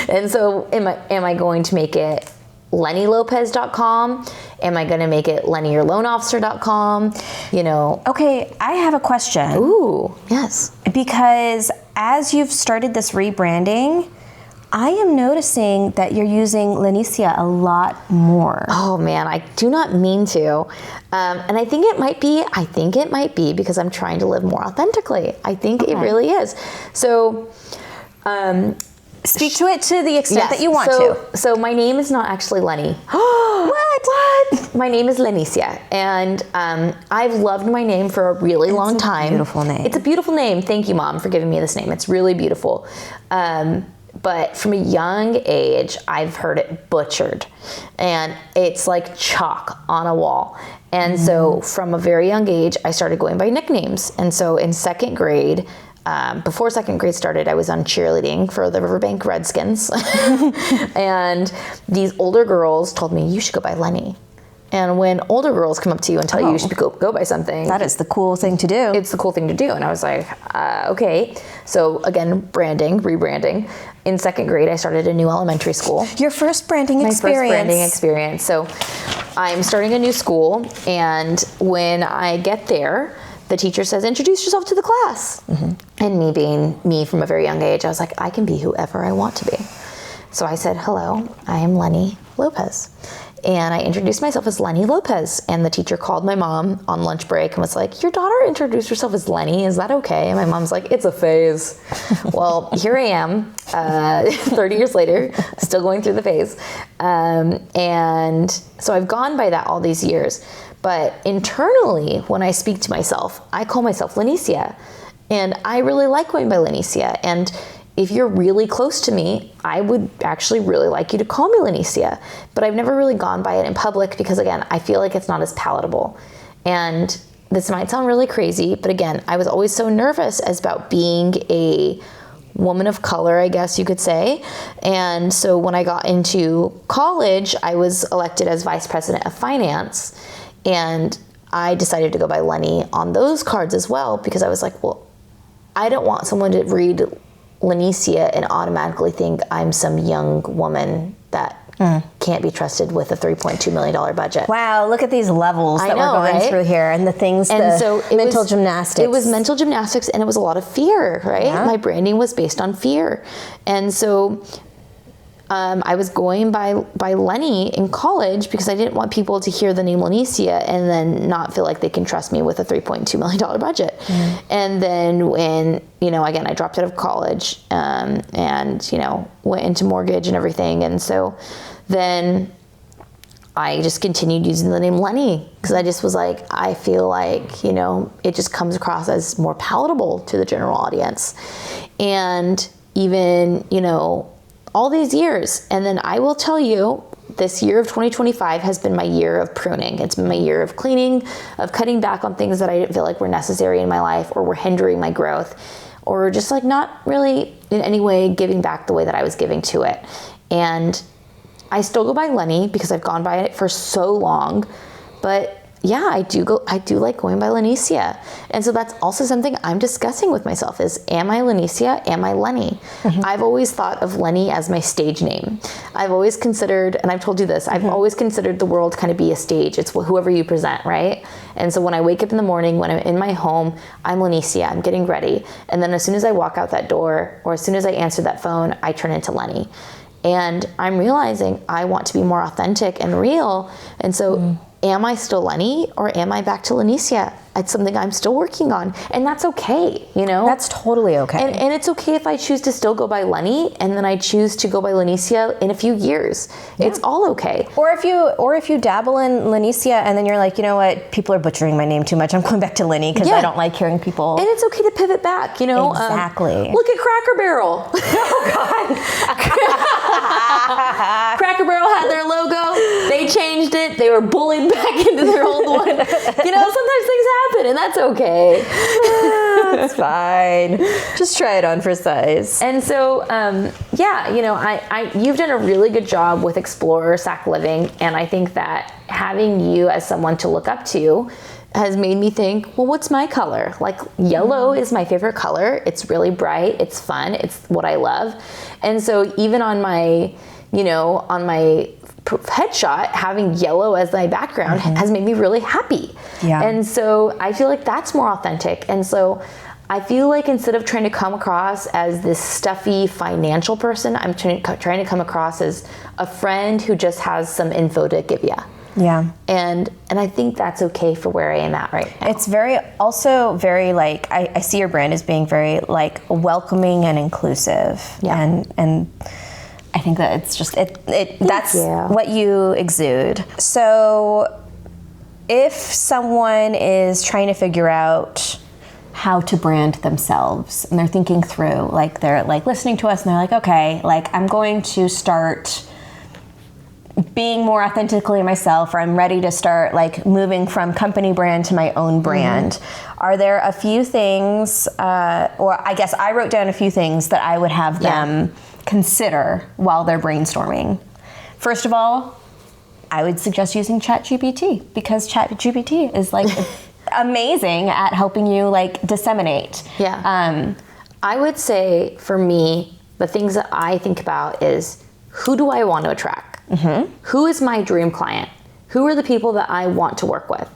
S2: And so am I going to make it, LennyLopez.com? Am I going to make it LennyYourLoanOfficer.com? You know.
S1: Okay, I have a question.
S2: Ooh, yes.
S1: Because as you've started this rebranding, I am noticing that you're using Lenicia a lot more.
S2: Oh man, I do not mean to. And I think it might be because I'm trying to live more authentically. I think it really is. So,
S1: speak to it to the extent that you want to.
S2: So my name is not actually Lenny.
S1: What?
S2: My name is Lenicia, and I've loved my name for a really long time.
S1: Beautiful name.
S2: It's a beautiful name. Thank you, Mom, for giving me this name. It's really beautiful. But from a young age, I've heard it butchered, and it's like chalk on a wall. And so from a very young age, I started going by nicknames. And so in second grade, before second grade started, I was on cheerleading for the Riverbank Redskins. And these older girls told me, you should go by Lenny. And when older girls come up to you and tell you you should go by something.
S1: That is the cool thing to do.
S2: It's the cool thing to do. And I was like, okay. So again, rebranding. In second grade, I started a new elementary school.
S1: Your first branding experience.
S2: My first branding experience. So I'm starting a new school. And when I get there, the teacher says, introduce yourself to the class. And me being me from a very young age, I was like, I can be whoever I want to be. So I said, hello, I am Lenny Lopez. And I introduced myself as Lenny Lopez. And the teacher called my mom on lunch break and was like, your daughter introduced herself as Lenny. Is that okay? And my mom's like, it's a phase. Well, here I am, 30 years later, still going through the phase. And so I've gone by that all these years. But internally, when I speak to myself, I call myself Lenicia. And I really like going by Lenicia. And if you're really close to me, I would actually really like you to call me Lenicia. But I've never really gone by it in public because, again, I feel like it's not as palatable. And this might sound really crazy, but again, I was always so nervous about being a woman of color, I guess you could say. And so when I got into college, I was elected as vice president of finance. And I decided to go by Lenny on those cards as well because I was like, well, I don't want someone to read Lenicia and automatically think I'm some young woman that can't be trusted with a $3.2 million budget.
S1: Wow, look at these levels that we're going through here and the things, mental gymnastics.
S2: It was mental gymnastics and it was a lot of fear, right? Yeah. My branding was based on fear. And so I was going by Lenny in college because I didn't want people to hear the name Lenicia and then not feel like they can trust me with a $3.2 million budget. And then when, again, I dropped out of college and, went into mortgage and everything. And so then I just continued using the name Lenny because I just was like, I feel like, it just comes across as more palatable to the general audience. And even, all these years. And then I will tell you, this year of 2025 has been my year of pruning. It's been my year of cleaning, of cutting back on things that I didn't feel like were necessary in my life or were hindering my growth, or just like not really in any way giving back the way that I was giving to it. And I still go by Lenny because I've gone by it for so long, but yeah, I do like going by Lenicia. And so that's also something I'm discussing with myself is, am I Lenicia? Am I Lenny? I've always thought of Lenny as my stage name. I've always considered, and I've told you this, I've always considered the world kind of be a stage. It's whoever you present, right? And so when I wake up in the morning, when I'm in my home, I'm Lenicia, I'm getting ready. And then as soon as I walk out that door, or as soon as I answer that phone, I turn into Lenny. And I'm realizing I want to be more authentic and real. And so am I still Lenny or am I back to Lenicia? It's something I'm still working on. And that's okay, That's
S1: totally okay.
S2: And it's okay if I choose to still go by Lenny and then I choose to go by Lenicia in a few years. Yeah. It's all okay.
S1: Or if you dabble in Lenicia and then you're like, you know what, people are butchering my name too much. I'm going back to Lenny because I don't like hearing people.
S2: And it's okay to pivot back,
S1: Exactly.
S2: Look at Cracker Barrel. Oh God. Cracker Barrel had their logo. They changed it. They were bullied back into their old one. Sometimes things happen and that's okay.
S1: That's fine. Just try it on for size.
S2: And so, you've done a really good job with Explorer Sac Living. And I think that having you as someone to look up to has made me think, well, what's my color? Like yellow is my favorite color. It's really bright. It's fun. It's what I love. And so even on my, on my headshot, having yellow as my background has made me really happy.
S1: Yeah.
S2: And so I feel like that's more authentic. And so I feel like instead of trying to come across as this stuffy financial person, I'm trying to come across as a friend who just has some info to give you.
S1: Yeah.
S2: And I think that's okay for where I am at right now.
S1: It's also very like, I see your brand as being very like welcoming and inclusive.
S2: Yeah.
S1: And I think that it's just, that's
S2: you.
S1: what you exude. So if someone is trying to figure out how to brand themselves and they're thinking through, like they're like listening to us and they're like, okay, like I'm going to start being more authentically myself, or I'm ready to start like moving from company brand to my own brand. Are there a few things, or I guess I wrote down a few things that I would have them consider while they're brainstorming. First of all, I would suggest using ChatGPT, because ChatGPT is like amazing at helping you like disseminate.
S2: Yeah. I would say for me, the things that I think about is, who do I want to attract? Who is my dream client? Who are the people that I want to work with?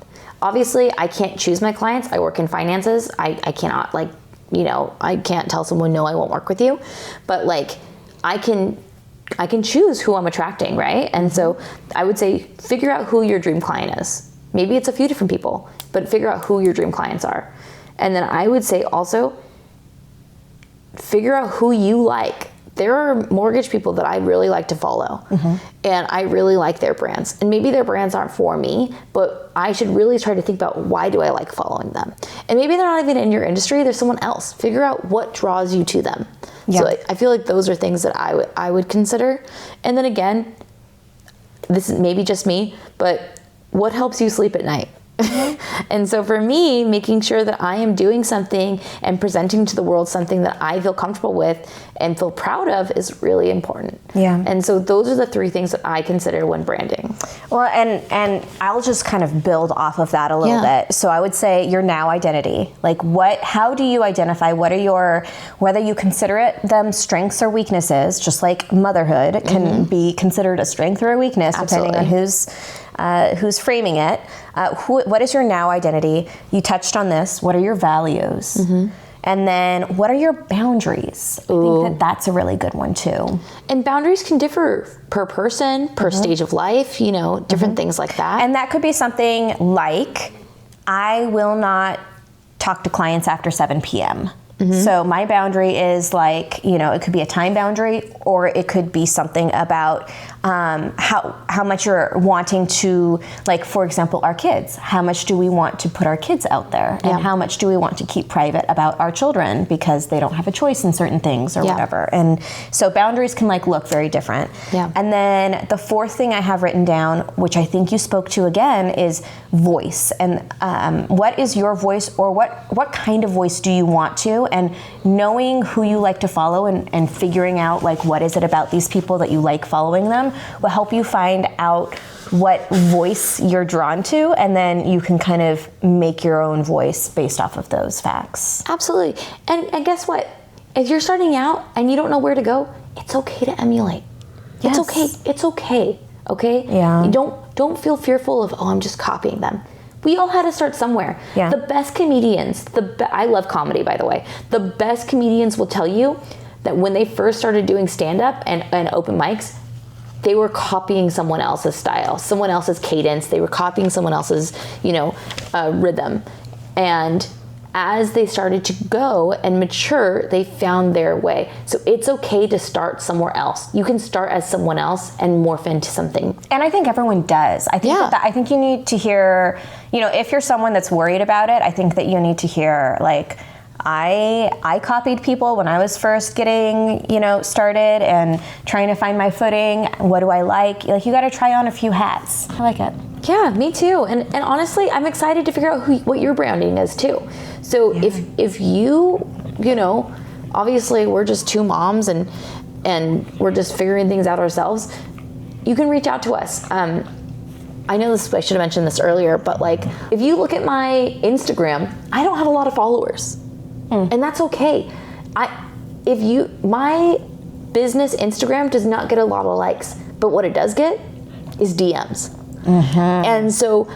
S2: Obviously, I can't choose my clients. I work in finances. I cannot I can't tell someone, no, I won't work with you. But like, I can choose who I'm attracting, right? And so I would say, figure out who your dream client is. Maybe it's a few different people, but figure out who your dream clients are. And then I would say also, figure out who you like. There are mortgage people that I really like to follow, and I really like their brands. And maybe their brands aren't for me, but I should really try to think about, why do I like following them? And maybe they're not even in your industry, there's someone else. Figure out what draws you to them. Yeah. So I feel like those are things that I would consider. And then again, this is maybe just me, but what helps you sleep at night? And so for me, making sure that I am doing something and presenting to the world something that I feel comfortable with and feel proud of is really important.
S1: Yeah.
S2: And so those are the three things that I consider when branding.
S1: Well, and I'll just kind of build off of that a little bit. So I would say your now identity. Like how do you identify, what are whether you consider them strengths or weaknesses, just like motherhood can be considered a strength or a weakness, depending on who's framing it. What is your now identity? You touched on this. What are your values? And then what are your boundaries? I think that's a really good one too.
S2: And boundaries can differ per person, per stage of life, different things like that.
S1: And that could be something like, I will not talk to clients after 7 p.m. So my boundary is like, it could be a time boundary, or it could be something about how much you're wanting to, like, for example, our kids. How much do we want to put our kids out there? And how much do we want to keep private about our children because they don't have a choice in certain things or whatever. And so boundaries can look very different.
S2: Yeah.
S1: And then the fourth thing I have written down, which I think you spoke to again, is voice. And what is your voice, or what kind of voice do you want to? And knowing who you like to follow and figuring out what is it about these people that you like following them will help you find out what voice you're drawn to, and then you can kind of make your own voice based off of those facts.
S2: Absolutely. And guess what? If you're starting out and you don't know where to go, it's okay to emulate.
S1: Yes.
S2: It's okay. It's okay. Okay?
S1: Yeah.
S2: You don't feel fearful of, I'm just copying them. We all had to start somewhere.
S1: Yeah.
S2: The best comedians, I love comedy, by the way. The best comedians will tell you that when they first started doing stand-up and open mics, they were copying someone else's style, someone else's cadence. They were copying someone else's, rhythm. And as they started to go and mature, they found their way. So it's okay to start somewhere else. You can start as someone else and morph into something.
S1: And I think everyone does. I think I think you need to hear, if you're someone that's worried about it, I think that you need to hear, I copied people when I was first getting, started and trying to find my footing. What do I like? You got to try on a few hats. I like it.
S2: Yeah, me too. And honestly, I'm excited to figure out what your branding is too. So if you, obviously we're just two moms and we're just figuring things out ourselves, you can reach out to us. I know I should have mentioned this earlier, but if you look at my Instagram, I don't have a lot of followers. And that's okay. My business Instagram does not get a lot of likes, but what it does get is DMs. And so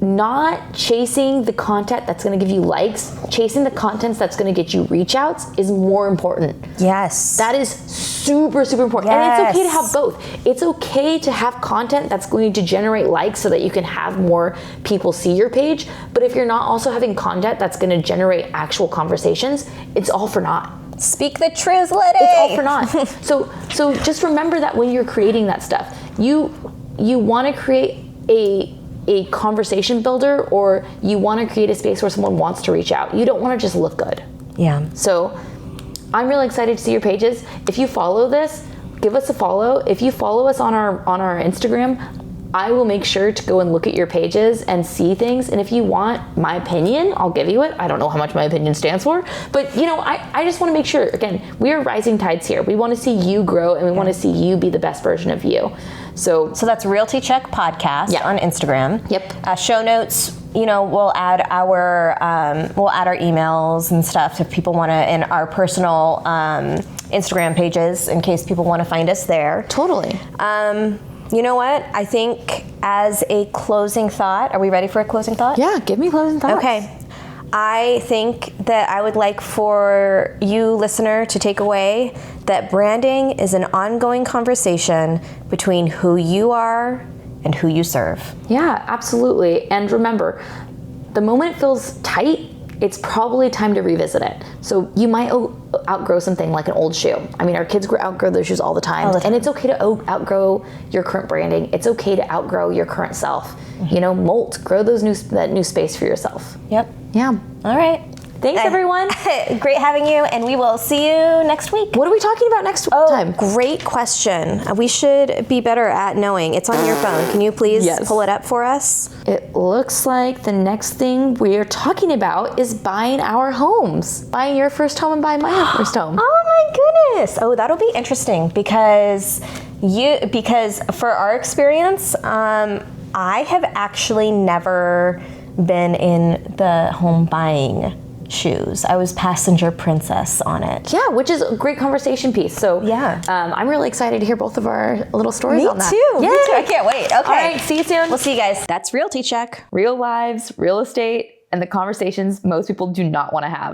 S2: not chasing the content that's going to give you likes, chasing the content that's going to get you reach outs is more important.
S1: Yes.
S2: That is super, super important.
S1: Yes.
S2: And it's okay to have both. It's okay to have content that's going to generate likes so that you can have more people see your page. But if you're not also having content that's going to generate actual conversations, it's all for naught.
S1: Speak the truth, Liddy.
S2: It's all for naught. So just remember that when you're creating that stuff, you want to create a conversation builder, or you want to create a space where someone wants to reach out. You don't want to just look good.
S1: Yeah.
S2: So I'm really excited to see your pages. If you follow this, give us a follow. If you follow us on our Instagram, I will make sure to go and look at your pages and see things. And if you want my opinion, I'll give you it. I don't know how much my opinion stands for, but I just want to make sure, again, we are rising tides here. We want to see you grow, and we want to see you be the best version of you. So
S1: that's Realty Check Podcast on Instagram.
S2: Yep.
S1: Show notes, we'll add our emails and stuff if people want to, and our personal Instagram pages in case people want to find us there.
S2: Totally.
S1: You know what? I think as a closing thought, are we ready for a closing thought?
S2: Yeah, give me closing thoughts.
S1: Okay. I think that I would like for you, listener, to take away that branding is an ongoing conversation between who you are and who you serve.
S2: Yeah, absolutely. And remember, the moment it feels tight, it's probably time to revisit it. So you might outgrow something like an old shoe. I mean, our kids outgrow those shoes all the time. And it's okay to outgrow your current branding. It's okay to outgrow your current self. Molt, grow that new space for yourself.
S1: Yep.
S2: Yeah.
S1: All right.
S2: Thanks, everyone.
S1: Great having you, and we will see you next week.
S2: What are we talking about next time?
S1: Great question. We should be better at knowing. It's on your phone. Can you please pull it up for us?
S2: It looks like the next thing we're talking about is buying our homes. Buying your first home and buying my first home.
S1: Oh my goodness. Oh, that'll be interesting because for our experience, I have actually never been in the home buying shoes. I was passenger princess on it.
S2: Yeah, which is a great conversation piece. So
S1: yeah,
S2: I'm really excited to hear both of our little stories on that.
S1: Me too. I can't wait. Okay.
S2: All right, see you soon.
S1: We'll see you guys. That's Realty Check.
S2: Real lives, real estate, and the conversations most people do not want to have.